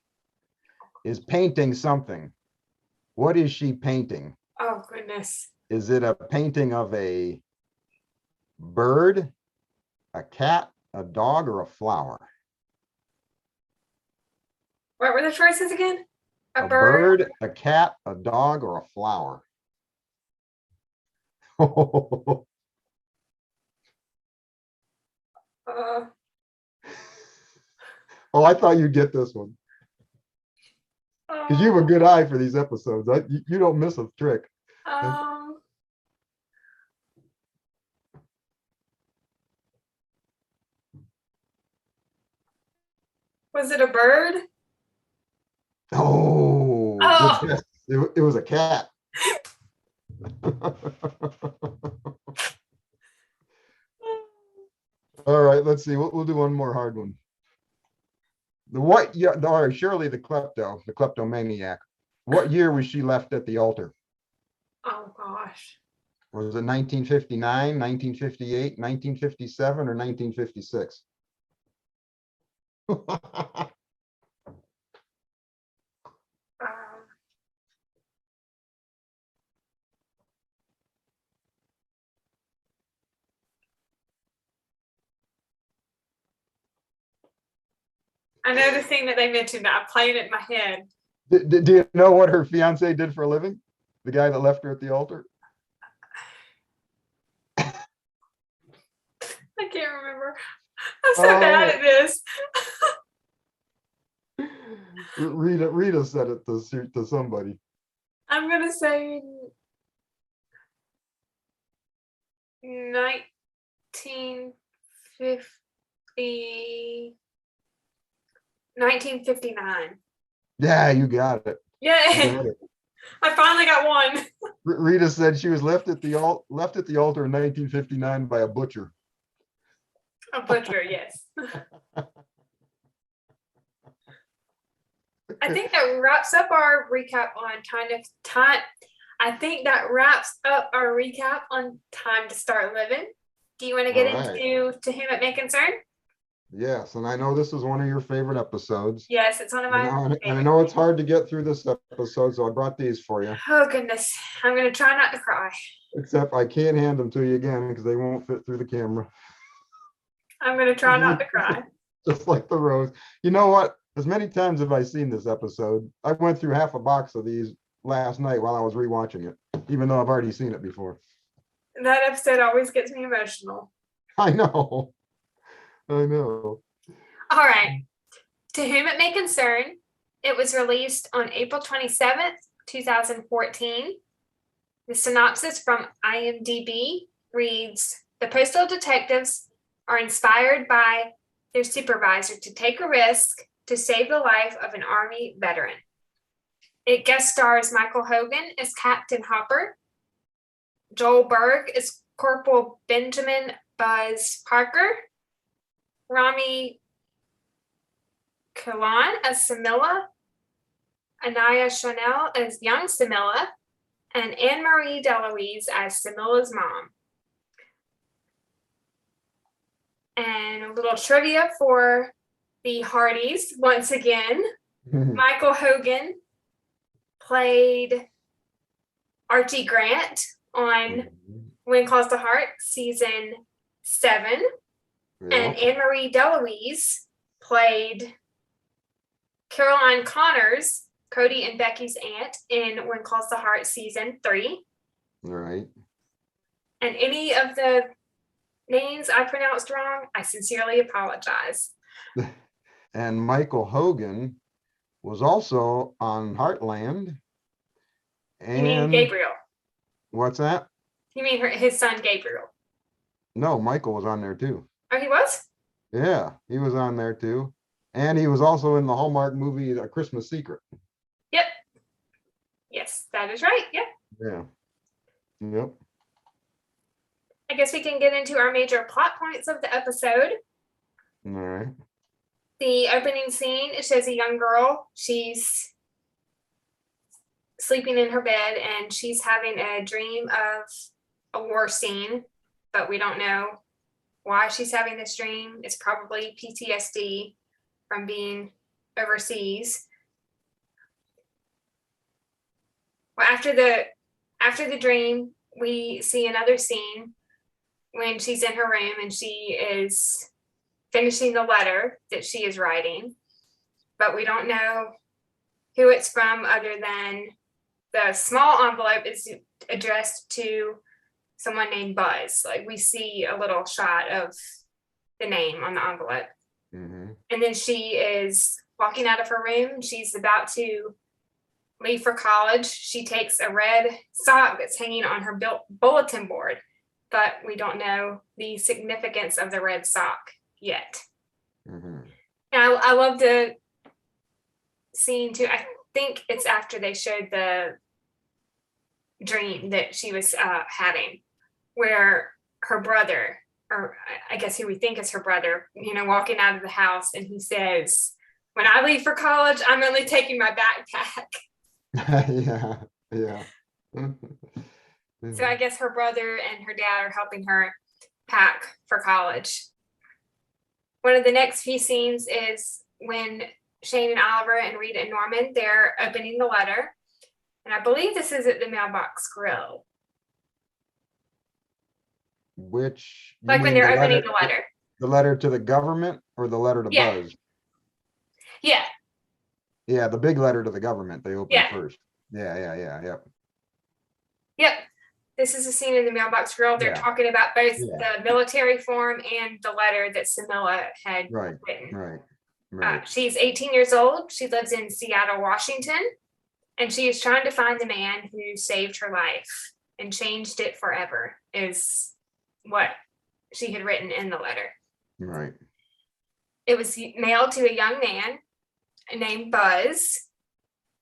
is painting something. What is she painting? Oh, goodness. Is it a painting of a bird, a cat, a dog, or a flower? What were the choices again? A bird, a cat, a dog, or a flower? Oh, I thought you'd get this one because you have a good eye for these episodes. You don't miss a trick. Was it a bird? Oh, Oh. good guess. It was a cat. All right, let's see. We'll do one more hard one. What? Yeah, all right. Shirley, the kleptomaniac. What year was she left at the altar? Oh gosh. Was it 1959, 1958, 1957, or 1956? I know the thing that they mentioned. I played it in my head. Do you know what her fiance did for a living? The guy that left her at the altar? I can't remember. I'm so bad at this. Rita said it to somebody. I'm gonna say 1959. Yeah, you got it. Yay! I finally got one. Rita said she was left at the altar in 1959 by a butcher. A butcher, yes. I think that wraps up our recap on time. I think that wraps up our recap on Time to Start Living. Do you want to get into To Whom It May Concern? Yes, and I know this is one of your favorite episodes. Yes, it's one of my favorites. And I know it's hard to get through this episode, so I brought these for you. Oh, goodness. I'm going to try not to cry. Except I can't hand them to you again because they won't fit through the camera. I'm going to try not to cry. Just like the rose. You know what? As many times have I seen this episode. I went through half a box of these last night while I was rewatching it, even though I've already seen it before. That episode always gets me emotional. I know. I know. All right. To Whom It May Concern, it was released on April 27th, 2014. The synopsis from IMDb reads, "The postal detectives are inspired by their supervisor to take a risk to save the life of an Army veteran." It guest stars Michael Hogan as Captain Hopper, Joel Berg as Corporal Benjamin Buzz Parker, Rami Kalan as Samilla, Anaya Chanel as young Samilla, and Anne-Marie DeLuise as Samilla's mom. And a little trivia for the Hardys once again. Michael Hogan played Archie Grant on When Calls the Heart, season 7. Yeah. And Anne-Marie DeLuise played Caroline Connors, Cody and Becky's aunt, in When Calls the Heart, season 3. Right. And any of the names I pronounced wrong, I sincerely apologize. And Michael Hogan was also on Heartland. And You mean Gabriel? What's that? You mean his son Gabriel? No, Michael was on there too. Oh, he was? Yeah, he was on there too. And he was also in the Hallmark movie A Christmas Secret. Yep. Yes, that is right. Yep. Yeah. Yep. I guess we can get into our major plot points of the episode. All right. The opening scene, it shows a young girl. She's sleeping in her bed and she's having a dream of a war scene, but we don't know why she's having this dream. It's probably PTSD from being overseas. Well, after the dream, we see another scene when she's in her room and she is finishing the letter that she is writing, but we don't know who it's from other than the small envelope is addressed to someone named Buzz. Like, we see a little shot of the name on the envelope. Mhm. And then she is walking out of her room. She's about to leave for college. She takes a red sock that's hanging on her bulletin board, but we don't know the significance of the red sock yet. Mhm. And I love the scene too. I think it's after they showed the dream that she was having, where her brother, or I guess who we think is her brother, walking out of the house, and he says, "When I leave for college, I'm only taking my backpack." Yeah. So I guess her brother and her dad are helping her pack for college. One of the next few scenes is when Shane and Oliver and Rita and Norman, they're opening the letter. And I believe this is at the Mailbox Grill. Which, you Like when mean they're the opening the letter. the letter to the government or the letter to Yeah. Buzz? Yeah. Yeah, the big letter to the government they opened Yeah. first. Yeah. Yep. This is a scene in the Mailbox Grill. They're Yeah. talking about both Yeah. the military form and the letter that Cindella had written. Right. She's 18 years old. She lives in Seattle, Washington, and she is trying to find the man who saved her life and changed it forever, is what she had written in the letter. Right. It was mailed to a young man named Buzz,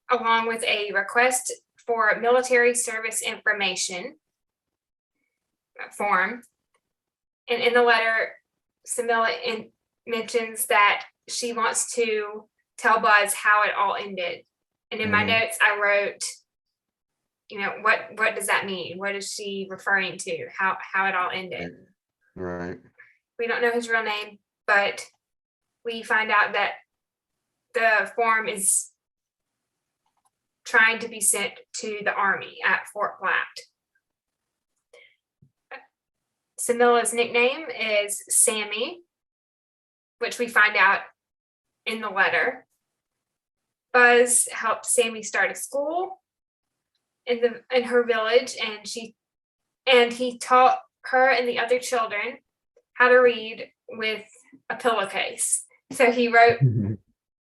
along with a request for military service information form. And in the letter, Samueli mentions that she wants to tell Buzz how it all ended. And in my notes, I wrote, what does that mean? What is she referring to? How it all ended? Right. We don't know his real name, but we find out that the form is trying to be sent to the Army at Fort Platte. Cindella's nickname is Sammy, which we find out in the letter. Buzz helped Sammy start a school in her village, and he taught her and the other children how to read with a pillowcase. So he wrote the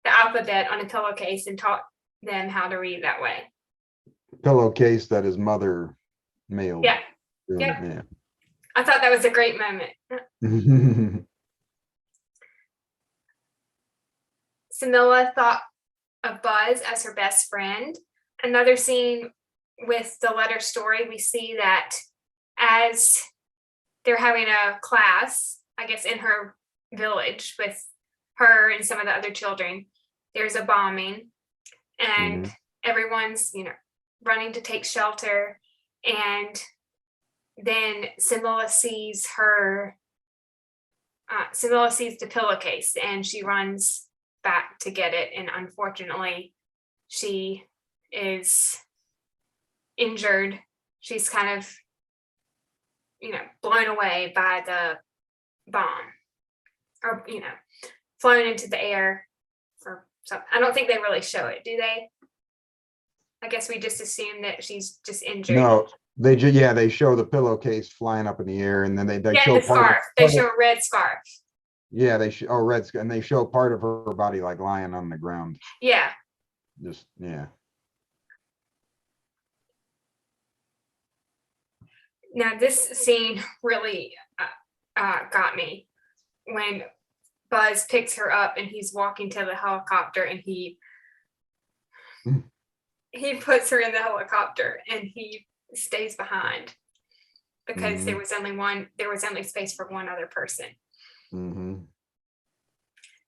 alphabet on a pillowcase and taught them how to read that way. Pillowcase that his mother mailed. Yeah. Yeah. I thought that was a great moment. Cindella thought of Buzz as her best friend. Another scene with the letter story, we see that as they're having a class, I guess in her village with her and some of the other children, there's a bombing, and everyone's, running to take shelter. And then Cindella sees the pillowcase, and she runs back to get it. And unfortunately, she is injured. She's kind of, blown away by the bomb, or, flown into the air or something. I don't think they really show it, do they? I guess we just assume that she's just injured. No, they show the pillowcase flying up in the air, and then they show the scarf. They show a red scarf. Yeah, they show red, and they show part of her body like lying on the ground. Yeah. Just yeah. Now this scene really got me when Buzz picks her up and he's walking to the helicopter, and he puts her in the helicopter and he stays behind because there was only space for one other person.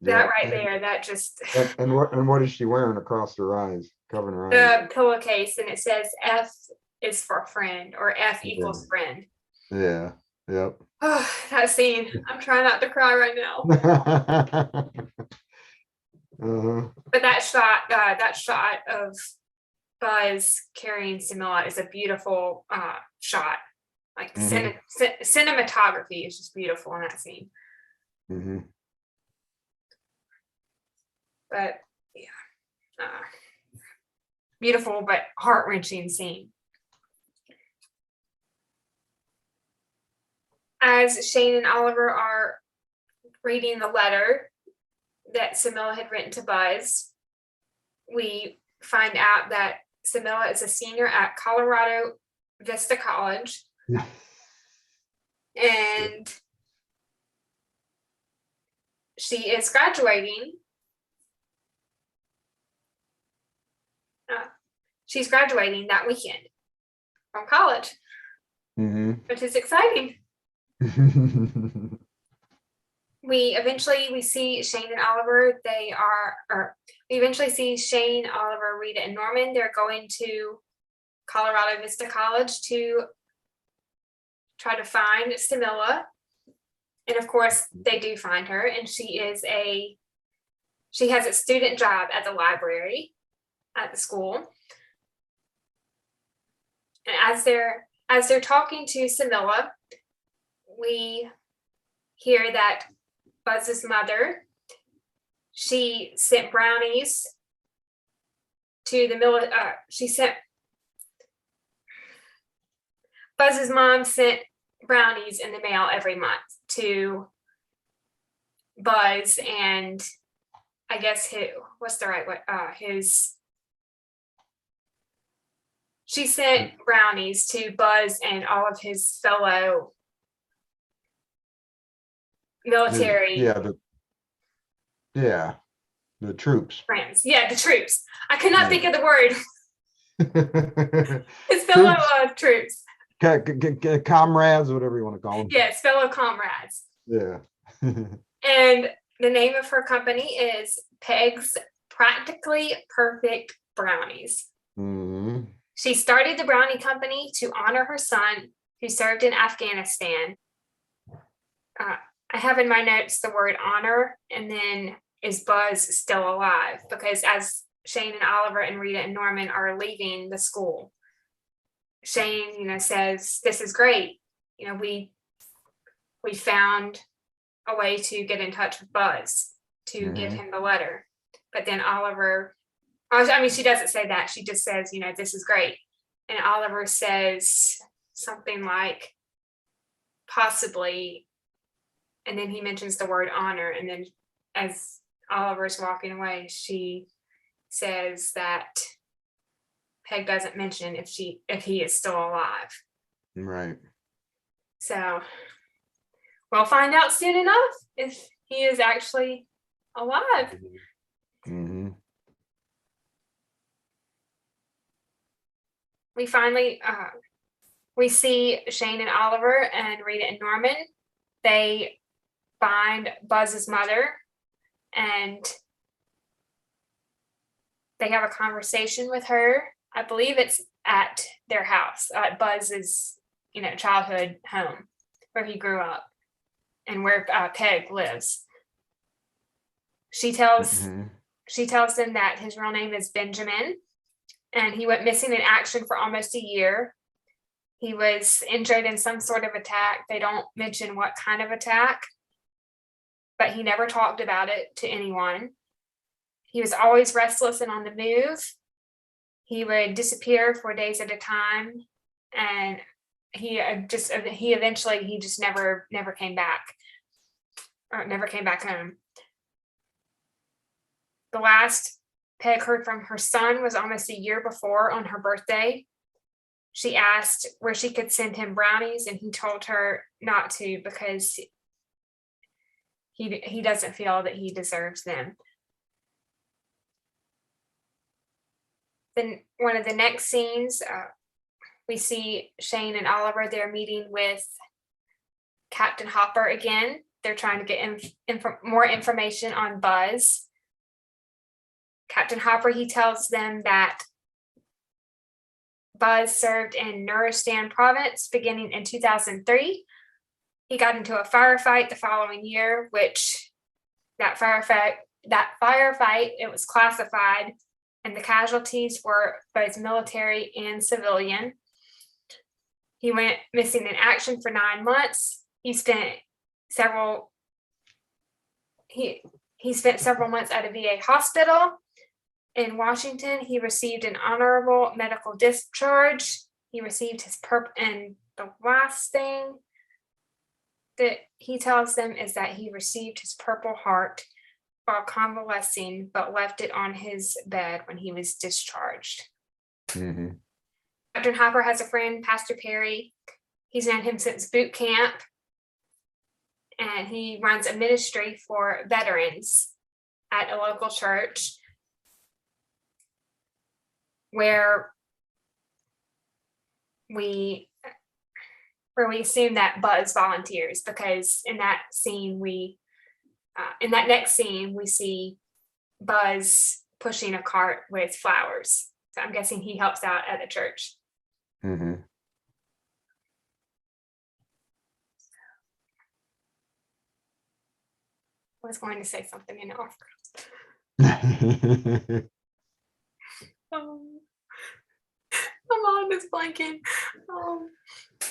That right there, that just and what is she wearing across her eyes, covering her eyes? The pillowcase, and it says F is for friend, or F equals friend. Yeah. Yep. Oh, that scene. I'm trying not to cry right now. But that shot of Buzz carrying Cindella is a beautiful shot. Like cinematography is just beautiful in that scene. But yeah, beautiful but heart-wrenching scene. As Shane and Oliver are reading the letter that Samueli had written to Buzz, we find out that Samueli is a senior at Colorado Vista College. Yeah. And she is graduating. She's graduating that weekend from college, which is exciting. We see Shane and Oliver. We eventually see Shane, Oliver, Rita, and Norman. They're going to Colorado Vista College to try to find Cindella. And of course, they do find her, and she has a student job at the library at the school. And as they're talking to Cindella, we hear that Buzz's mother, she sent brownies to the Buzz's mom sent brownies in the mail every month to Buzz and I guess what's the right way? She sent brownies to Buzz and all of his fellow military. The troops. Friends. Yeah, the troops. I could not think of the word. His fellow troops. Comrades, whatever you want to call them. Yes, fellow comrades. Yeah. And the name of her company is Peg's Practically Perfect Brownies. Mm-hmm. She started the brownie company to honor her son who served in Afghanistan. I have in my notes the word honor, and then is Buzz still alive? Because as Shane and Oliver and Rita and Norman are leaving the school, Shane, says, "This is great. We found a way to get in touch with Buzz to give him the letter." But then Oliver, she doesn't say that. She just says, "This is great." And Oliver says something like, "Possibly." And then he mentions the word honor. And then as Oliver's walking away, she says that Peg doesn't mention if he is still alive. Right. So we'll find out soon enough if he is actually alive. Mm-hmm. We finally we see Shane and Oliver and Rita and Norman. They find Buzz's mother and they have a conversation with her. I believe it's at their house, at Buzz's, childhood home where he grew up and where Peg lives. She tells them that his real name is Benjamin, and he went missing in action for almost a year. He was injured in some sort of attack. They don't mention what kind of attack, but he never talked about it to anyone. He was always restless and on the move. He would disappear for days at a time, and he eventually just never came back, or never came back home. The last Peg heard from her son was almost a year before, on her birthday. She asked where she could send him brownies, and he told her not to because he doesn't feel that he deserves them. Then one of the next scenes, we see Shane and Oliver. They're meeting with Captain Hopper again. They're trying to get more information on Buzz. Captain Hopper, he tells them that Buzz served in Nuristan province beginning in 2003. He got into a firefight the following year, which that firefight, it was classified, and the casualties were both military and civilian. He went missing in action for 9 months. He spent several months at a VA hospital in Washington. He received an honorable medical discharge. He received his and the last thing that he tells them is that he received his Purple Heart while convalescing, but left it on his bed when he was discharged. Mm-hmm. Captain Hopper has a friend, Pastor Perry. He's known him since boot camp, and he runs a ministry for veterans at a local church where we assume that Buzz volunteers, because in that next scene we see Buzz pushing a cart with flowers. So I'm guessing he helps out at the church. Mm-hmm. I was going to say something in off. My mind is blanking.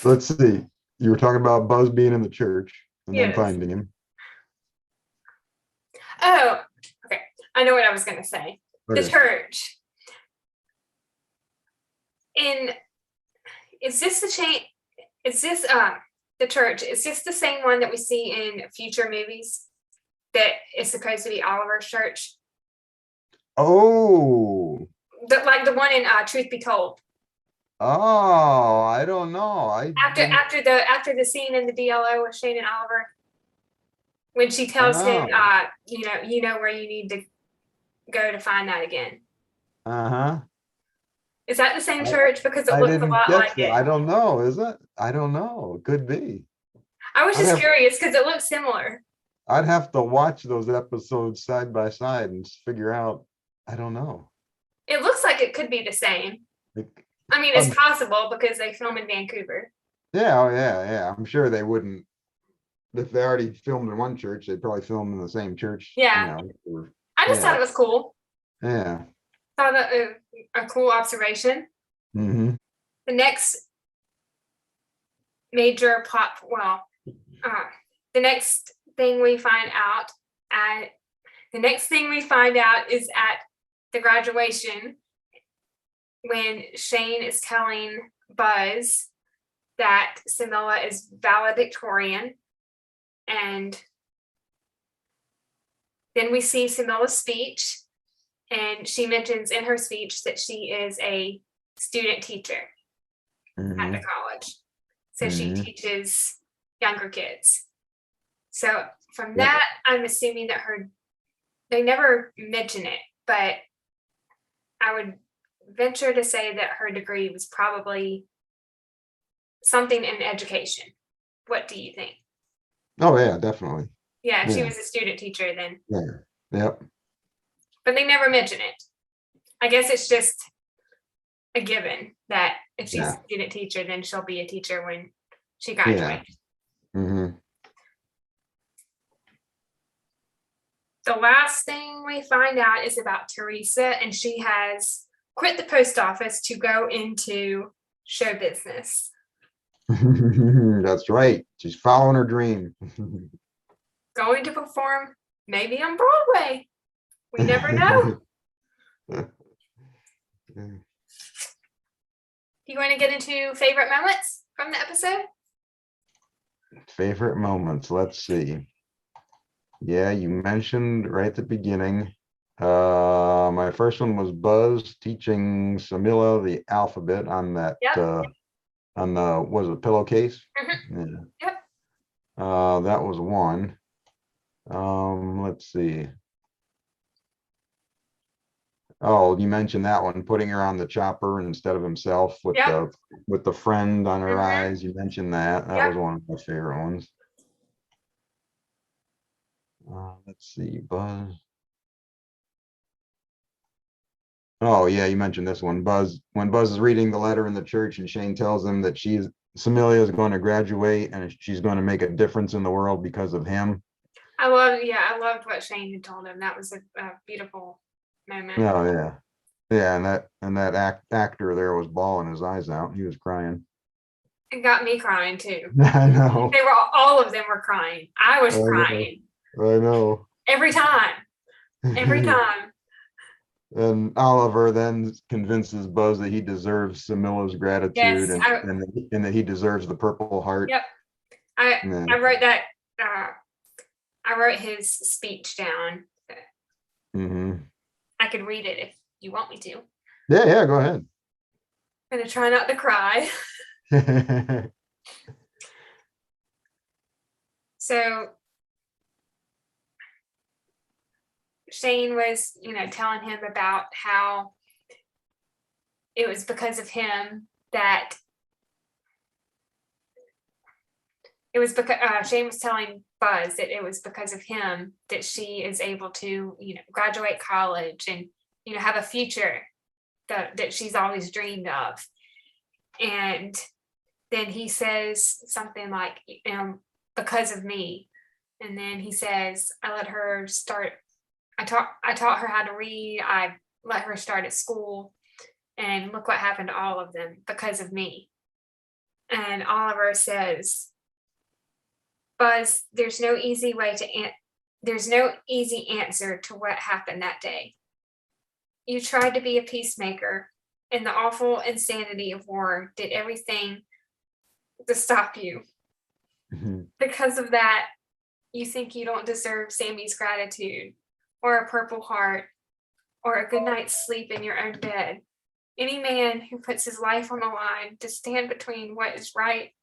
Let's see. You were talking about Buzz being in the church and then Yes. finding him. Oh, okay. I know what I was going to say. Okay. The church. Is this the church? Is this the same one that we see in future movies that is supposed to be Oliver's church? Oh. Like the one in Truth Be Told. Oh, I don't know. After the scene in the DLO with Shane and Oliver, when she tells him, you know where you need to go to find that again. Uh-huh. Is that the same church? Because it looks a lot like it. I don't know. Is it? I don't know. It could be. I was just curious because it looks similar. I'd have to watch those episodes side by side and figure out. I don't know. It looks like it could be the same. I mean, it's possible because they film in Vancouver. Yeah, oh yeah. I'm sure they wouldn't. If they already filmed in one church, they'd probably film in the same church. Yeah. I just thought it was cool. Yeah. Thought a cool observation. Mm-hmm. The next major plot, the next thing we find out is at the graduation when Shane is telling Buzz that Cindella is valedictorian, and then we see Cindella's speech, and she mentions in her speech that she is a student teacher at the college. So she teaches younger kids. So from that, I'm assuming that they never mention it, but I would venture to say that her degree was probably something in education. What do you think? Oh yeah, definitely. Yeah, if she was a student teacher then. Yeah. Yep. But they never mention it. I guess it's just a given that if she's a student teacher, then she'll be a teacher when she graduates. Yeah. Mm-hmm. The last thing we find out is about Teresa, and she has quit the post office to go into show business. That's right. She's following her dream. Going to perform maybe on Broadway. We never know. Do you want to get into favorite moments from the episode? Favorite moments. Let's see. Yeah, you mentioned right at the beginning. My first one was Buzz teaching Samueli the alphabet on that on the was it pillowcase? Mm-hmm. Yeah. Yep. That was one. Let's see. Oh, you mentioned that one, putting her on the chopper instead of himself with the friend on her eyes. You mentioned that. That was one of my favorite ones. Let's see, Buzz. Oh yeah, you mentioned this one. When Buzz is reading the letter in the church and Shane tells him that Samueli is going to graduate and she's going to make a difference in the world because of him. I loved what Shane had told him. That was a beautiful moment. Oh yeah. Yeah, and that actor there was bawling his eyes out. He was crying. It got me crying too. I know. All of them were crying. I was crying. I know. Every time. And Oliver then convinces Buzz that he deserves Samuela's gratitude and that he deserves the Purple Heart. Yep. I Nah. I wrote that. I wrote his speech down. Mhm. I could read it if you want me to. Yeah, go ahead. I'm gonna try not to cry. So Shane was, telling him about how it was because of him that it was because Shane was telling Buzz that it was because of him that she is able to, graduate college and, have a future that she's always dreamed of. And then he says something like, because of me. And then he says, I taught her how to read. I let her start at school. And look what happened to all of them because of me. And Oliver says, Buzz, there's no easy answer to what happened that day. You tried to be a peacemaker, and the awful insanity of war did everything to stop you. Mhm. Because of that, you think you don't deserve Sammy's gratitude, or a Purple Heart, or a good night's sleep in your own bed. Any man who puts his life on the line to stand between what is right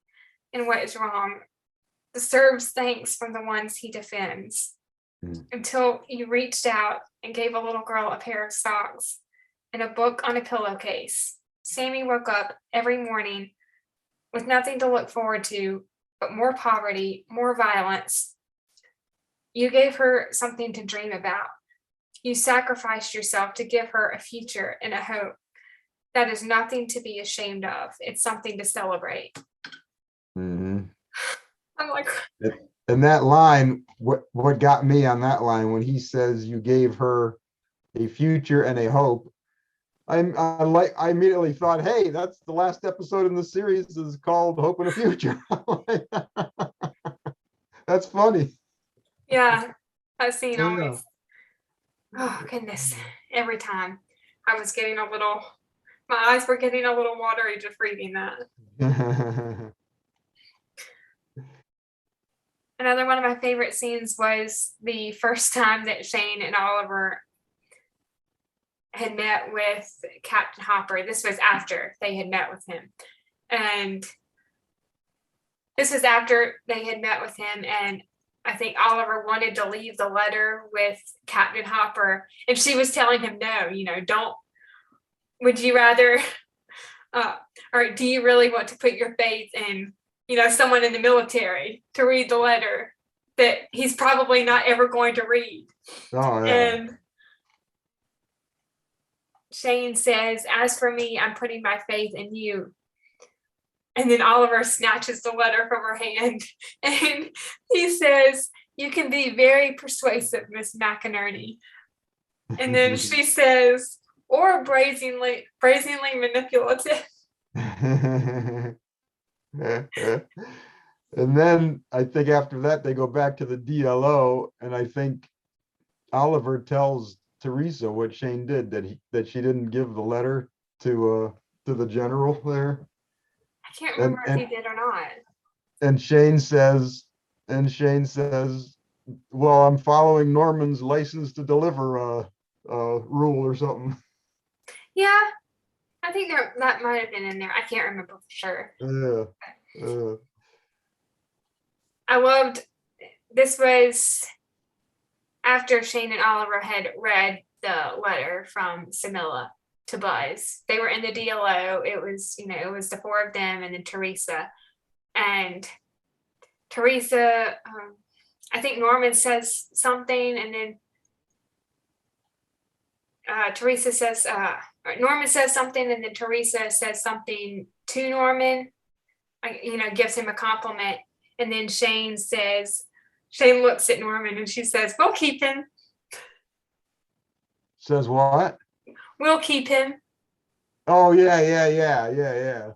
and what is wrong deserves thanks from the ones he defends. Until you reached out and gave a little girl a pair of socks and a book on a pillowcase. Sammy woke up every morning with nothing to look forward to but more poverty, more violence. You gave her something to dream about. You sacrificed yourself to give her a future and a hope. That is nothing to be ashamed of. It's something to celebrate. Mhm. I'm like, And that line, what got me on that line when he says you gave her a future and a hope, I immediately thought, hey, that's the last episode in the series is called Hope and a Future. That's funny. yeah, that scene Yeah. always, oh goodness, every time I was getting my eyes were getting a little watery just reading that. Another one of my favorite scenes was the first time that Shane and Oliver had met with Captain Hopper. This was after they had met with him. And this was after they had met with him, and I think Oliver wanted to leave the letter with Captain Hopper, and she was telling him, no, don't, would you rather, or do you really want to put your faith in, someone in the military to read the letter that he's probably not ever going to read? Oh, yeah. And Shane says, as for me, I'm putting my faith in you. And then Oliver snatches the letter from her hand and he says, you can be very persuasive, Miss McInerney. And then she says, or brazenly manipulative. And then I think after that they go back to the DLO, and I think Oliver tells Teresa what Shane did, that she didn't give the letter to the general there. I can't remember if he did or not. And Shane says, well, I'm following Norman's license to deliver rule or something. Yeah, I think that might have been in there. I can't remember for sure. I loved, this was after Shane and Oliver had read the letter from Samilla to Buzz. They were in the DLO. It was, it was the four of them and then Teresa. And Teresa, I think Norman says something, and then Teresa says, Norman says something, and then Teresa says something to Norman, gives him a compliment. And then Shane looks at Norman and she says, we'll keep him. Says what? We'll keep him. Oh, yeah.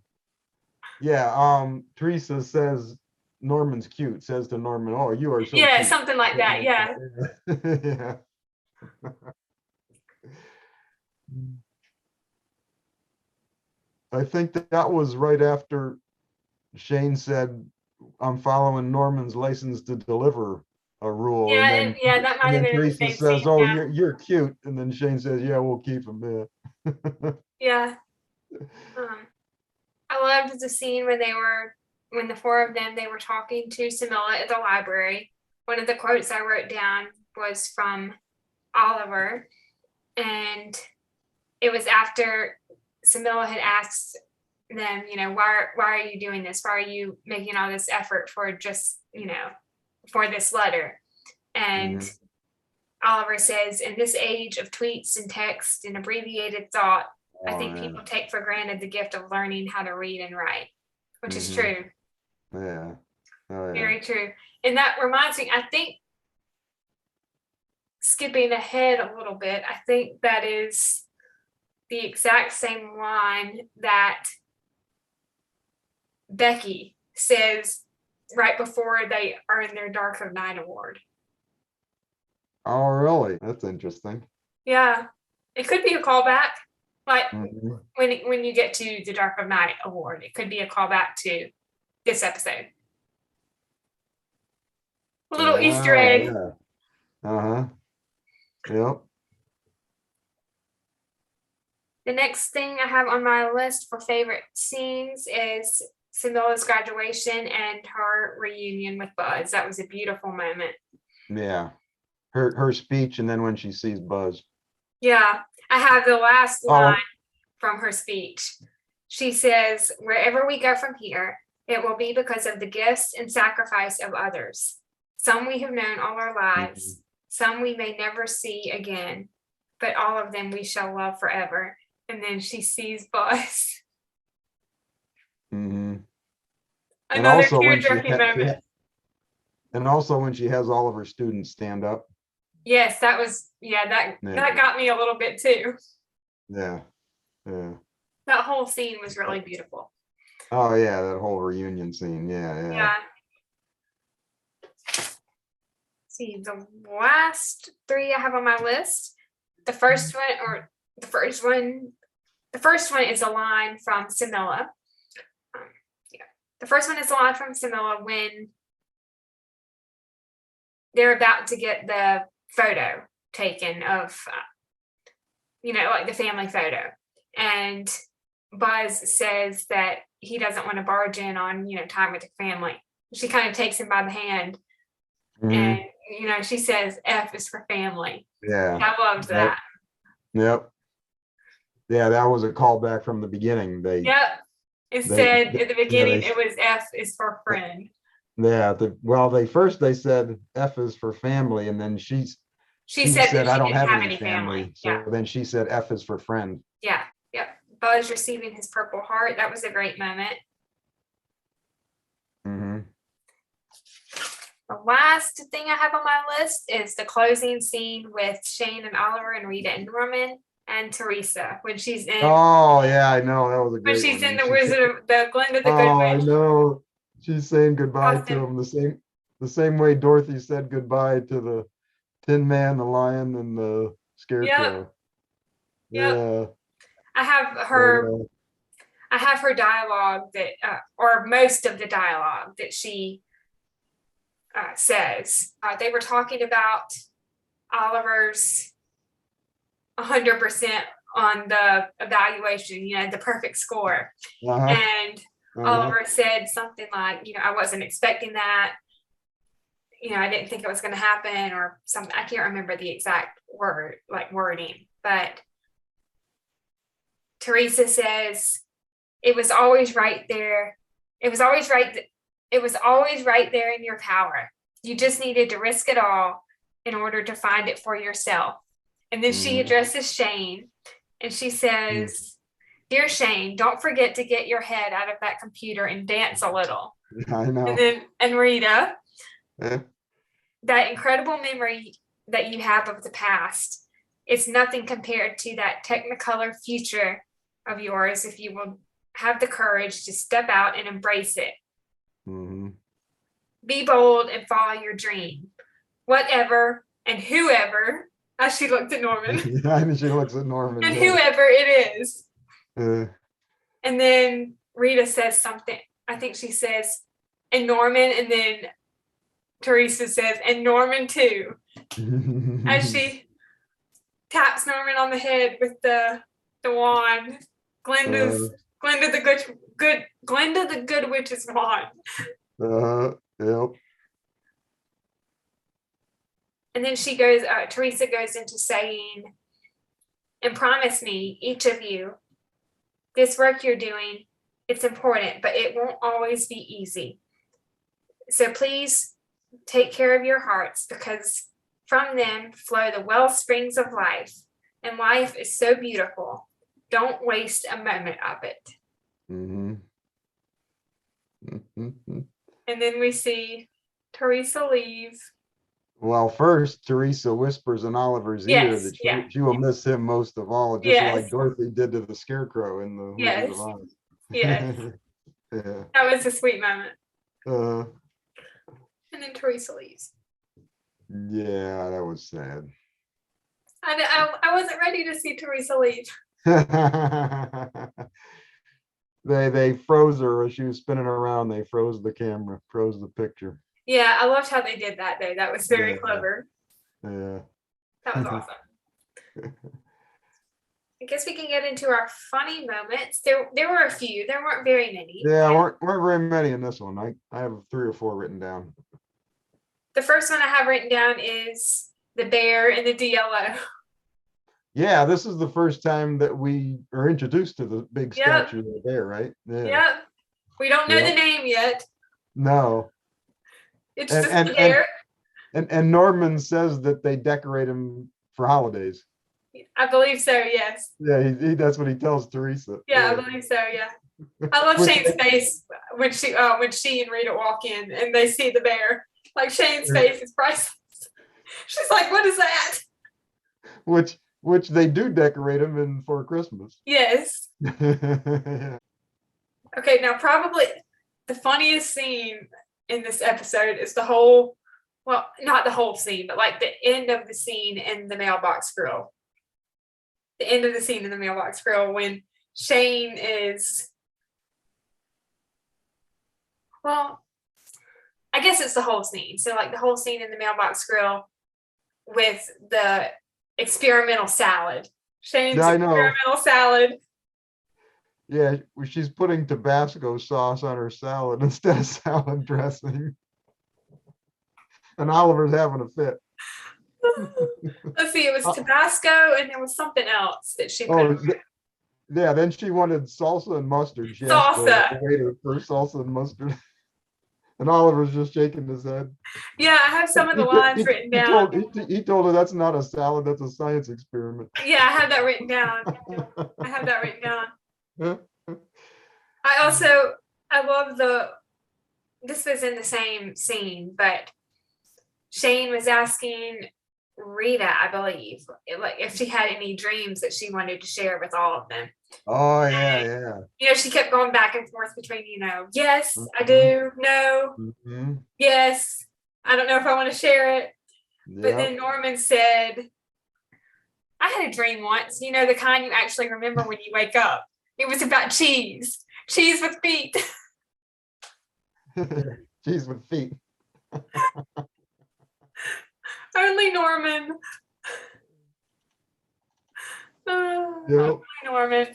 Teresa says Norman's cute, says to Norman, oh, you are so Yeah, cute. something like that. Yeah. Yeah. I think that was right after Shane said, I'm following Norman's license to deliver a rule. Yeah, And that might have then been in the Teresa same says, scene. oh, Yeah. you're cute. And then Shane says, yeah, we'll keep him. Yeah. Yeah. I loved the scene when the four of them, they were talking to Samueli at the library. One of the quotes I wrote down was from Oliver, and it was after Samueli had asked them, why are you doing this? Why are you making all this effort for just, for this letter? And Oliver says, in this age of tweets and text and abbreviated thought, I think people take for granted the gift of learning how to read and write, which is true. Yeah. Oh, yeah. Very true. And that reminds me, I think, skipping ahead a little bit, I think that is the exact same line that Becky says right before they earn their Dark of Night award. Oh, really? That's interesting. Yeah. It could be a callback. Like Mm-hmm. when you get to the Dark of Night award, it could be a callback to this episode. A little Easter egg. Yeah. Uh-huh. Yep. The next thing I have on my list for favorite scenes is Cinderella's graduation and her reunion with Buzz. That was a beautiful moment. Yeah. Her speech, and then when she sees Buzz. Yeah. I have the last line from her speech. She says, wherever we go from here, it will be because of the gifts and sacrifice of others. Some we have known all our lives, some we may never see again, but all of them we shall love forever. And then she sees Buzz. And Another also tear-jerking moment. And also when she has all of her students stand up. Yes, that was, that got me a little bit too. Yeah. Yeah. That whole scene was really beautiful. Oh yeah, that whole reunion scene. Yeah. See, the last three I have on my list. The first one is a line from Cindella. The first one is a line from Cindella when they're about to get the photo taken of, like the family photo. And Buzz says that he doesn't want to barge in on, time with the family. She kind of takes him by the hand and, she says, F is for family. Yeah. I loved that. Yep. Yeah, that was a callback from the beginning. It said at the beginning, it was F is for friend. Yeah. They said F is for family, and then she said I don't have any family. So then she said F is for friend. Yeah. Yep. Buzz receiving his Purple Heart. That was a great moment. The last thing I have on my list is the closing scene with Shane and Oliver and Rita and Norman and Teresa when she's in. Oh yeah, I know, that was a great when she's one. In the Glen of the Good Witch. I know. She's saying goodbye to him the same way Dorothy said goodbye to the Tin Man, the Lion, and the Scarecrow. Yeah. I have her dialogue that, or most of the dialogue that she says. They were talking about Oliver's 100% on the evaluation, the perfect score. And Oliver said something like, I wasn't expecting that. I didn't think it was going to happen or something. I can't remember the exact wording, but Teresa says, it was always right there. It was always right there in your power. You just needed to risk it all in order to find it for yourself. And then she addresses Shane and she says, dear Shane, don't forget to get your head out of that computer and dance a little. I know. And Rita, that incredible memory that you have of the past, it's nothing compared to that technicolor future of yours if you will have the courage to step out and embrace it. Be bold and follow your dream. Whatever and whoever, as she looked at Norman. She looks at Norman. And whoever it is. And then Rita says something. I think she says, and Norman, and then Teresa says, and Norman too, as she taps Norman on the head with the wand. Glenda the Good Witch's wand. Yep. And then Teresa goes into saying, and promise me, each of you, this work you're doing, it's important, but it won't always be easy. So please take care of your hearts, because from them flow the well springs of life, and life is so beautiful. Don't waste a moment of it. Mm-hmm. And then we see Teresa leave. Well, first, Teresa whispers in Oliver's ear that she will miss him most of all, just like Dorothy did to the Scarecrow in the Wizard of Oz. Yes. Yeah. That was a sweet moment. And then Teresa leaves. Yeah, that was sad. I wasn't ready to see Teresa leave. They froze her as she was spinning around. They froze the camera, froze the picture. Yeah, I loved how they did that though. That was very clever. Yeah. That was awesome. I guess we can get into our funny moments. There were a few. There weren't very many. Yeah, weren't very many in this one. I have 3 or 4 written down. The first one I have written down is the bear and the DLO. Yeah, this is the first time that we are introduced to the big statue of the bear, right? Yeah. Yep. We don't know the name yet. No. It's just the bear. And Norman says that they decorate him for holidays. I believe so, yes. Yeah, that's what he tells Teresa. Yeah, I believe so, yeah. I love Shane's face when she and Rita walk in and they see the bear. Like, Shane's face is priceless. She's like, what is that? Which they do decorate him in for Christmas. Yes. Yeah. Okay, now probably the funniest scene in this episode is not the whole scene, but like the end of the scene in the mailbox grill. The end of the scene in the mailbox grill when Shane is, well, I guess it's the whole scene. So like the whole scene in the mailbox grill with the experimental salad. Shane's experimental salad. Yeah, she's putting Tabasco sauce on her salad instead of salad dressing. And Oliver's having a fit. Let's see, it was Tabasco and there was something else that she put. Yeah, then she wanted salsa and mustard. She asked the waiter for salsa and mustard. And Oliver's just shaking his head. Yeah, I have some of the lines written down. He told her that's not a salad, that's a science experiment. Yeah, I have that written down. I love this was in the same scene, but Shane was asking Rita, I believe, like if she had any dreams that she wanted to share with all of them. Oh, yeah. She kept going back and forth between, yes, I do, no, yes, I don't know if I want to share it. Yep. But then Norman said, I had a dream once, the kind you actually remember when you wake up. It was about cheese with feet. Cheese with feet. Only Norman. Only Norman.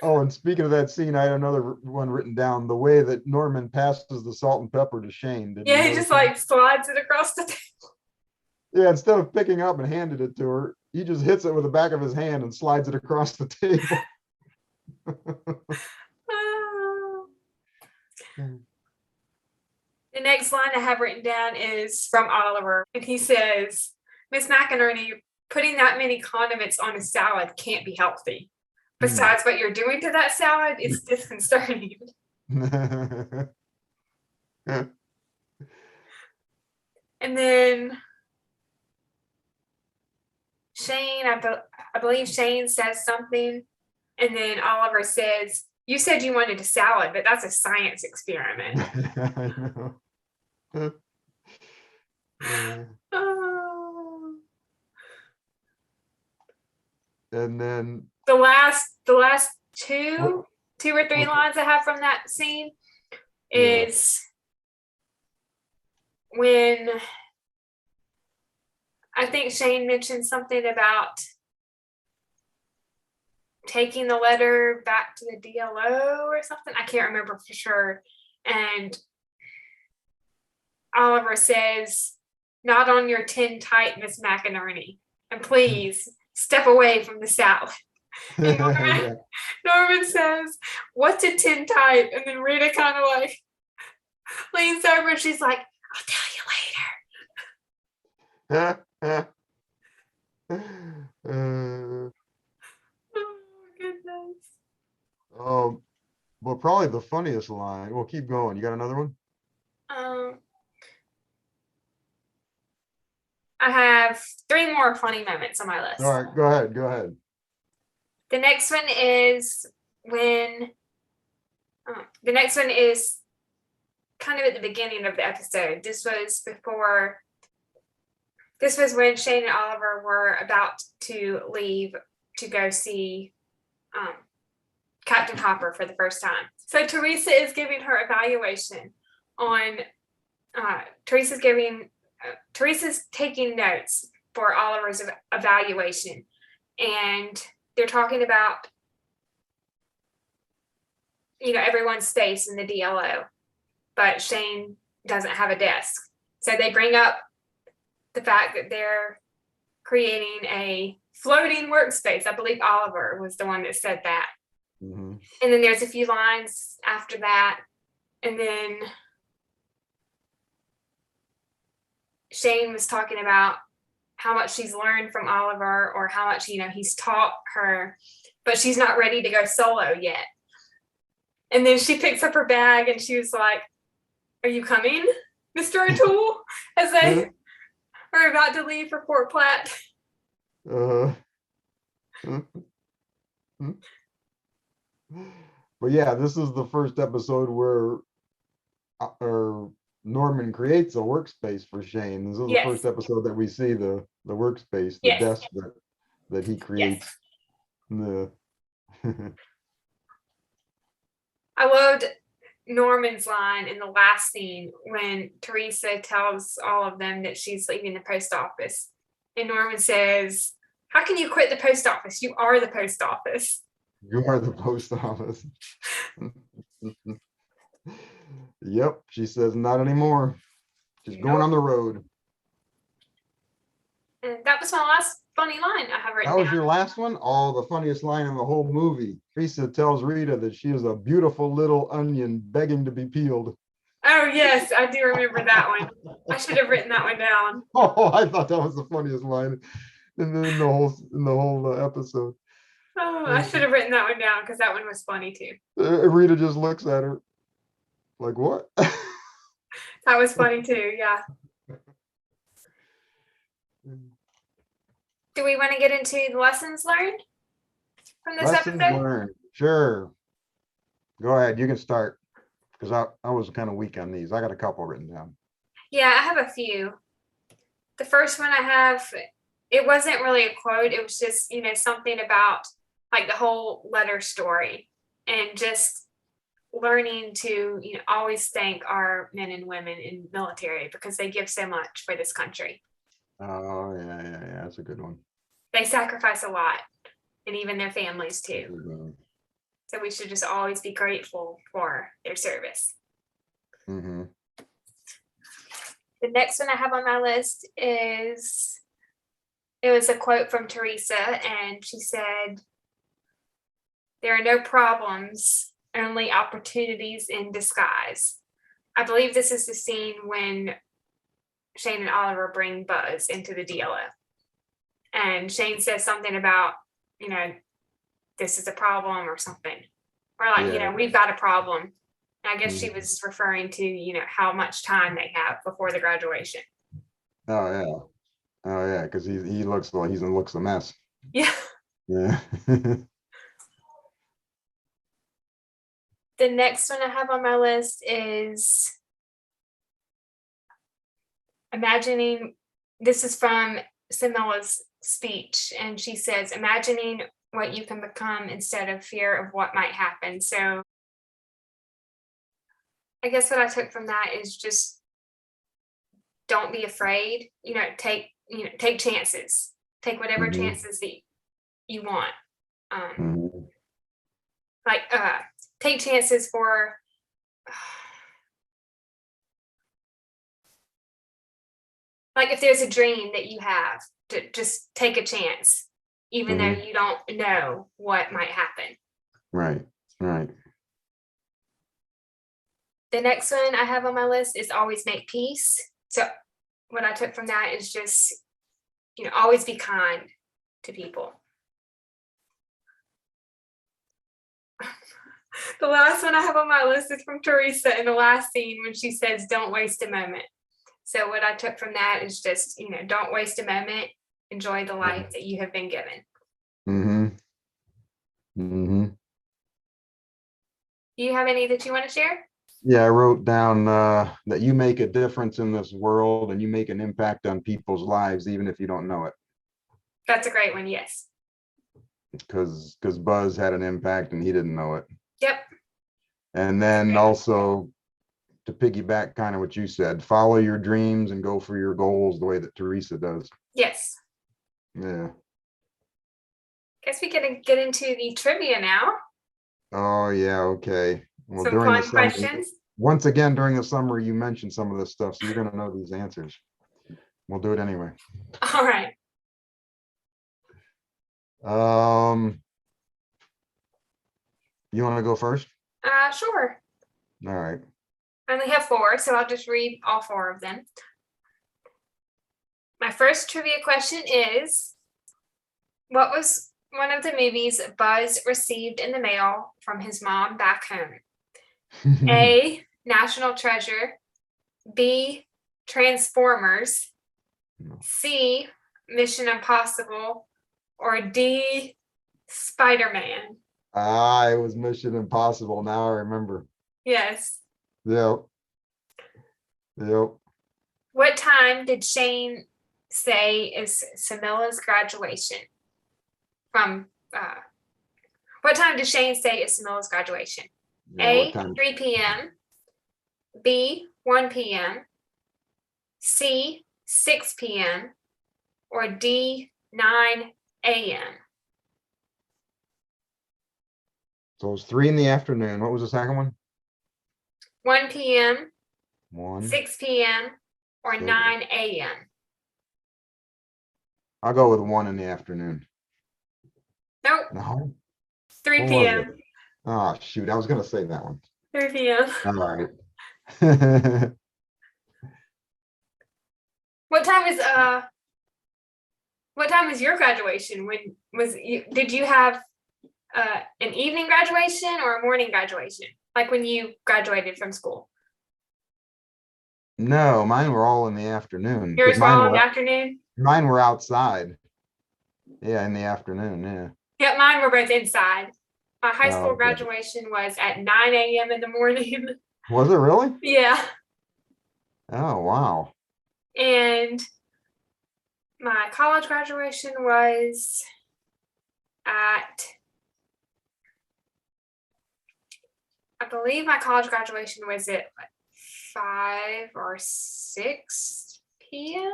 Oh, and speaking of that scene, I had another one written down. The way that Norman passes the salt and pepper to Shane. Yeah, he just like slides it across the table. Yeah, instead of picking up and handed it to her, he just hits it with the back of his hand and slides it across the table. The next line I have written down is from Oliver, and he says, Miss McInerney, putting that many condiments on a salad can't be healthy. Besides, what you're doing to that salad is disconcerting. And then Shane, I believe Shane says something, and then Oliver says, you said you wanted a salad, but that's a science experiment. I know. And then the last two or three lines I have from that scene is when I think Shane mentioned something about taking the letter back to the DLO or something. I can't remember for sure. And Oliver says, "Not on your tin type, Miss McInerney. And please step away from the salad." And Norman says, "What's a tin type?" And then Rita kind of like leans over and she's like, "I'll tell you later." Oh, goodness. Well, probably the funniest line. Well, keep going. You got another one? I have 3 more funny moments on my list. All right, go ahead. The next one is when the next one is kind of at the beginning of the episode. This was when Shane and Oliver were about to leave to go see Captain Hopper for the first time. So Teresa is giving her evaluation on Teresa's taking notes for Oliver's evaluation, and they're talking about everyone's space in the DLO, but Shane doesn't have a desk. So they bring up the fact that they're creating a floating workspace. I believe Oliver was the one that said that. Mm-hmm. And then there's a few lines after that, and then Shane was talking about how much she's learned from Oliver, or how much he's taught her, but she's not ready to go solo yet. And then she picks up her bag and she was like, "Are you coming, Mr. O'Toole?" as they are about to leave for Port Platte. But yeah, this is the first episode where Norman creates a workspace for Shane. This is the first episode that we see the workspace, the desk that he creates. I loved Norman's line in the last scene when Teresa tells all of them that she's leaving the post office. And Norman says, "How can you quit the post office? You are the post office." You are the post office. Yep, she says, "Not anymore. She's going on the road." And that was my last funny line I have written down. That was down. your last one? Oh, the funniest line in the whole movie. Teresa tells Rita that she is a beautiful little onion begging to be peeled. Oh, yes, I do remember that one. I should have written that one down. Oh, I thought that was the funniest line in the whole episode. Oh, I should have written that one down because that one was funny too. Rita just looks at her like, "What?" That was funny too, yeah. Do we want to get into the lessons learned from this episode? Learned. Sure. Go ahead. You can start, because I was kind of weak on these. I got a couple written down. Yeah, I have a few. The first one I have, it wasn't really a quote. It was just, something about like the whole letter story, and just learning to always thank our men and women in military, because they give so much for this country. Oh, yeah. That's a good one. They sacrifice a lot, and even their families too. So we should just always be grateful for their service. Mm-hmm. The next one I have on my list it was a quote from Teresa, and she said, "There are no problems, only opportunities in disguise." I believe this is the scene when Shane and Oliver bring Buzz into the DLO. And Shane says something about, this is a problem or something. Or like, we've got a problem. And I guess she was referring to, how much time they have before the graduation. Oh, yeah, because he looks a mess. Yeah. Yeah. The next one I have on my list is imagining, this is from Cindella's speech, and she says, "Imagining what you can become instead of fear of what might happen." So I guess what I took from that is just don't be afraid. Take chances. Take whatever Mhm. chances that you want. Mhm. Like take chances for like if there's a dream that you have, to just take a chance, even though Mhm. you don't know what might happen. Right. Right. The next one I have on my list is always make peace. So what I took from that is just, always be kind to people. The last one I have on my list is from Teresa in the last scene when she says, don't waste a moment. So what I took from that is just, don't waste a moment. Enjoy the life that you have been given. Mm-hmm. Mm-hmm. Do you have any that you want to share? Yeah, I wrote down that you make a difference in this world and you make an impact on people's lives, even if you don't know it. That's a great one. Yes. Because Buzz had an impact and he didn't know it. Yep. And then also to piggyback kind of what you said, follow your dreams and go for your goals the way that Teresa does. Yes. Yeah. Guess we can get into the trivia now. Oh yeah, okay. Well, Some during the fun summer, questions. once again during the summer, you mentioned some of this stuff, so you're gonna know these answers. We'll do it anyway. All right. You want to go first? Sure. All right. I only have 4, so I'll just read all 4 of them. My first trivia question is, what was one of the movies Buzz received in the mail from his mom back home? A, National Treasure. B, Transformers. C, Mission Impossible. Or D, Spider-Man. It was Mission Impossible. Now I remember. Yes. Yep. Yep. What time did Shane say is Samuela's graduation? What time did Shane say is Samuela's graduation? Yeah, A, what time? 3 p.m. B, 1 p.m. C, 6 p.m. Or D, 9 a.m. So it was 3 in the afternoon. What was the second one? 1 p.m., 1. 6 p.m. or 6. 9 a.m. I'll go with 1 in the afternoon. Nope. No. 3 What was p.m. it? Oh shoot, I was gonna say that one. 3 p.m. All right. What time was your graduation? Did you have an evening graduation or a morning graduation? Like when you graduated from school? No, mine were all in the afternoon. Yours Because were all in the afternoon? mine were outside. Yeah, in the afternoon. Yeah. Yep, mine were both inside. My high Oh, school okay. graduation was at 9 a.m. in the morning. Was it really? Yeah. Oh wow. And my college graduation was at, I believe my college graduation was at 5 or 6 p.m.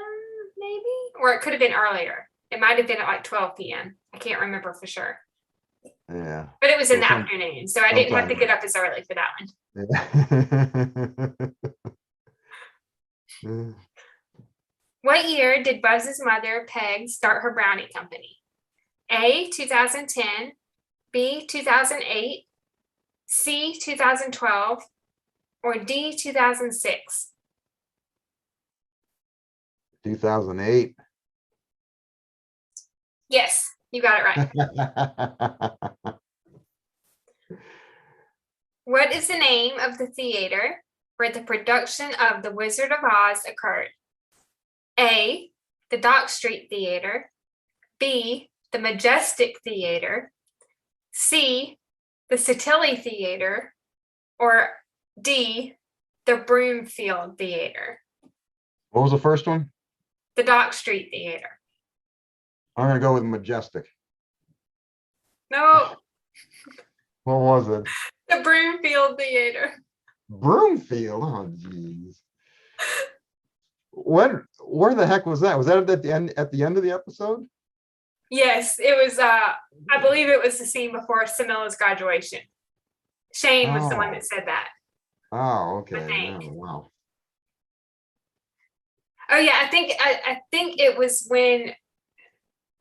maybe, or it could have been earlier. It might have been at like 12 p.m. I can't remember for sure. Yeah. But it was in So the afternoon, so I didn't have to sometime. get up as early for that one. Yeah. What year did Buzz's mother, Peg, start her brownie company? A, 2010, B, 2008, C, 2012, or D, 2006? 2008. Yes, you got it right. What is the name of the theater where the production of The Wizard of Oz occurred? A, the Dock Street Theater. B, the Majestic Theater. C, the Satilli Theater. Or D, the Broomfield Theater. What was the first one? The Dock Street Theater. I'm gonna go with Majestic. No, What was it? the Broomfield Theater. Broomfield. Oh, geez. Where the heck was that? Was that at the end of the episode? Yes, it was. I believe it was the scene before Samueli's graduation. Shane was the one that said that. Oh, okay. I think. Oh, wow. Oh yeah, I think it was when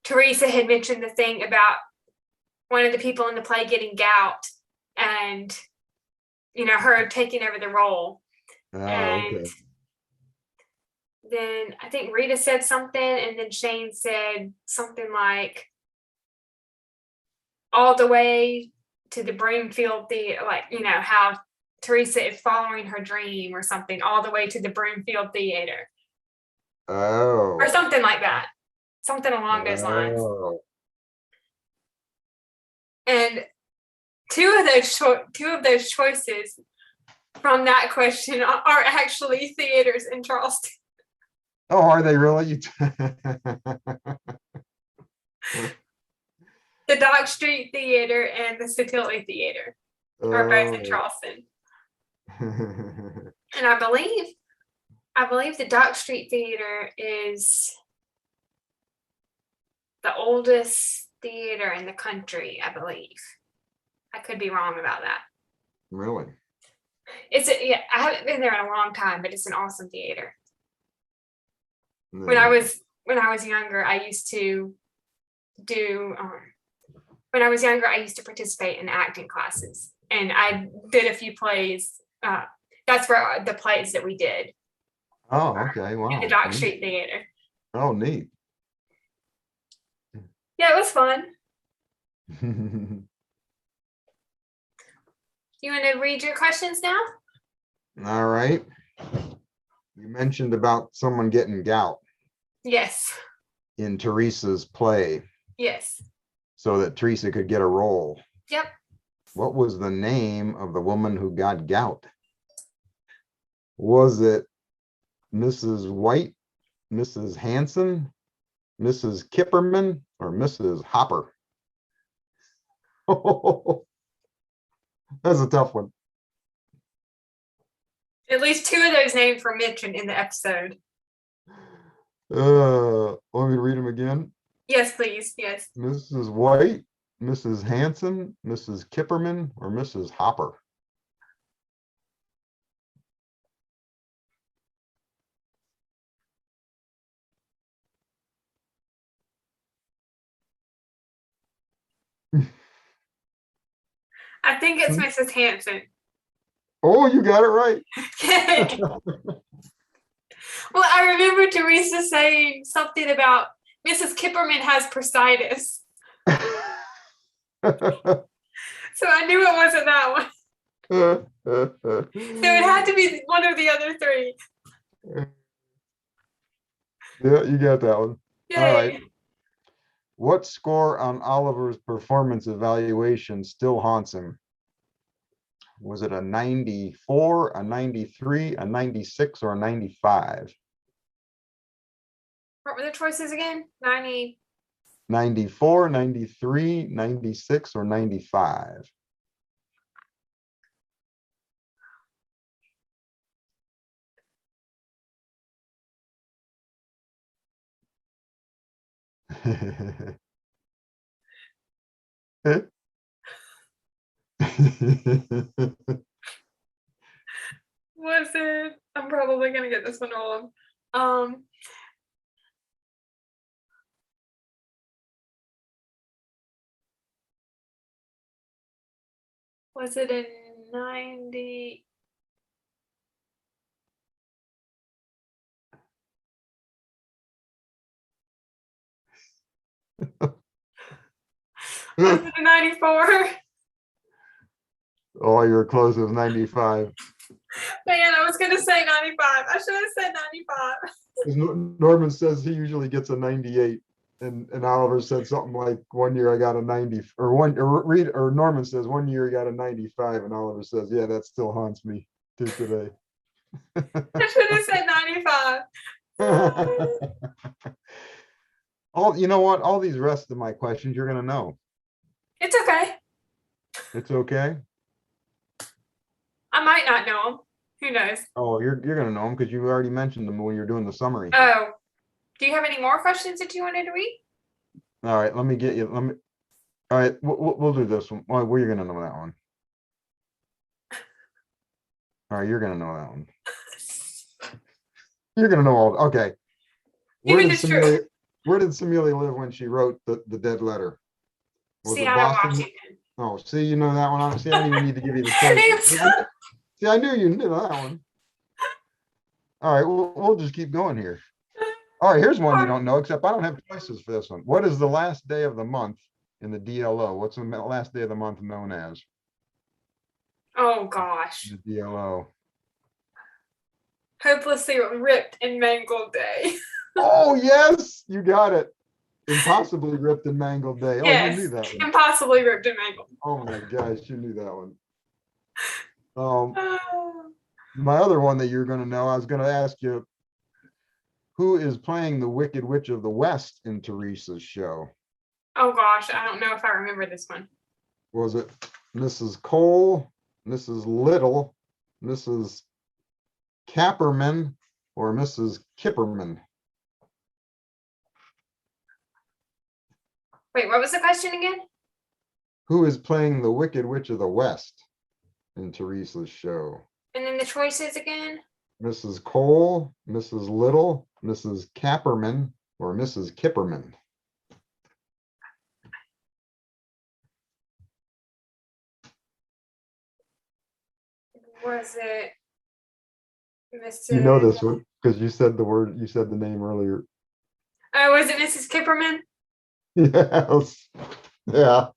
Teresa had mentioned the thing about one of the people in the play getting gout, and her taking over the role. Oh, And okay. then I think Rita said something, and then Shane said something like, all the way to the Broomfield Theater, how Teresa is following her dream or something, all the way to the Broomfield Theater. Oh. Or something like that. Something along those lines. Oh. And two of those choices from that question are actually theaters in Charleston. Oh, are they really? The Dock Street Theater and the Satilli Theater are both in Charleston. And I believe the Dock Street Theater is the oldest theater in the country, I believe. I could be wrong about that. Really? I haven't been there in a long time, but it's an awesome theater. When I was younger, I used to participate in acting classes, and I did a few plays. That's where the plays that we did. Oh, okay. Wow. In the Dock Street Theater. Oh, neat. Yeah, it was fun. You want to read your questions now? All right. You mentioned about someone getting gout. Yes. In Teresa's play. Yes. So that Teresa could get a role. Yep. What was the name of the woman who got gout? Was it Mrs. White, Mrs. Hanson, Mrs. Kipperman, or Mrs. Hopper? That's a tough one. At least two of those names were mentioned in the episode. Want me to read them again? Yes, please. Yes. Mrs. White, Mrs. Hanson, Mrs. Kipperman, or Mrs. Hopper? I think it's Mrs. Hanson. Oh, you got it right. Well, I remember Teresa saying something about Mrs. Kipperman has bursitis. So I knew it wasn't that one. So it had to be one of the other three. Yeah, you got that one. Yay. All right. What score on Oliver's performance evaluation still haunts him? Was it a 94, a 93, a 96, or a 95? What were the choices again? 90. 94, 93, 96, or 95? Was it? I'm probably gonna get this one wrong. Was it a 90? Was it a 94? Oh, you're close. It was 95. Man, I was gonna say 95. I should have said 95. 'Cause Norman says he usually gets a 98, and Oliver said something like, one year I got a 90, or Norman says one year he got a 95, and Oliver says, yeah, that still haunts me to today. I should have said 95. You know what? All these rest of my questions you're gonna know. It's okay. It's okay. I might not know them. Who knows? Oh, you're gonna know them because you already mentioned them when you're doing the summary. Oh, do you have any more questions that you wanted to read? All right, let me get you. All right, we'll do this one. Well, you're gonna know that one. All right, you're gonna know that one. You're gonna know all. Okay. Where did Samueli live when she wrote the dead letter? Was it Seattle, Boston? Washington. Oh, see, you know that one. See, I didn't even need to give you the choices. See, I knew you knew that one. All right, we'll just keep going here. All right, here's one you don't know, except I don't have choices for this one. What is the last day of the month in the DLO? What's the last day of the month known as? Oh gosh. The DLO. Hopelessly ripped and mangled day. Oh, yes, you got it. Impossibly ripped and mangled day. Oh, Yes, you knew that one. impossibly ripped and mangled. Oh my gosh, you knew that one. My other one that you're going to know, I was going to ask you, who is playing the Wicked Witch of the West in Teresa's show? Oh gosh, I don't know if I remember this one. Was it Mrs. Cole, Mrs. Little, Mrs. Capperman, or Mrs. Kipperman? Wait, what was the question again? Who is playing the Wicked Witch of the West in Teresa's show? And then the choices again? Mrs. Cole, Mrs. Little, Mrs. Capperman, or Mrs. Kipperman? Was it Mrs. You know this one because you said the name earlier. Oh, was it Mrs. Kipperman? Yes. Yeah.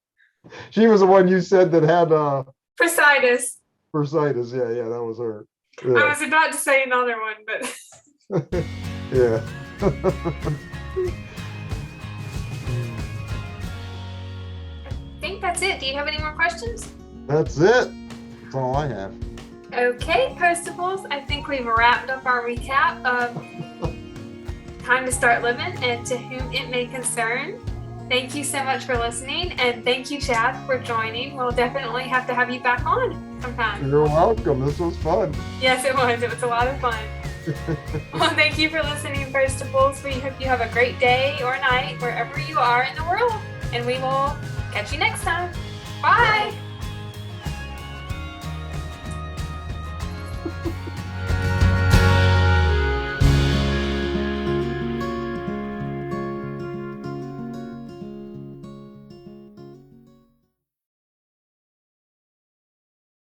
She was the one you said that had Bursitis. bursitis. Yeah, that was her. I Yeah. was about to say another one, but Yeah. I think that's it. Do you have any more questions? That's it. That's all I have. Okay, Postables, I think we've wrapped up our recap of Time to Start Living and To Whom It May Concern. Thank you so much for listening, and thank you, Chad, for joining. We'll definitely have to have you back on sometime. You're welcome. This was fun. Yes, it was. It was a lot of fun. Well, thank you for listening, Postables. We hope you have a great day or night wherever you are in the world, and we will catch you next time. Bye!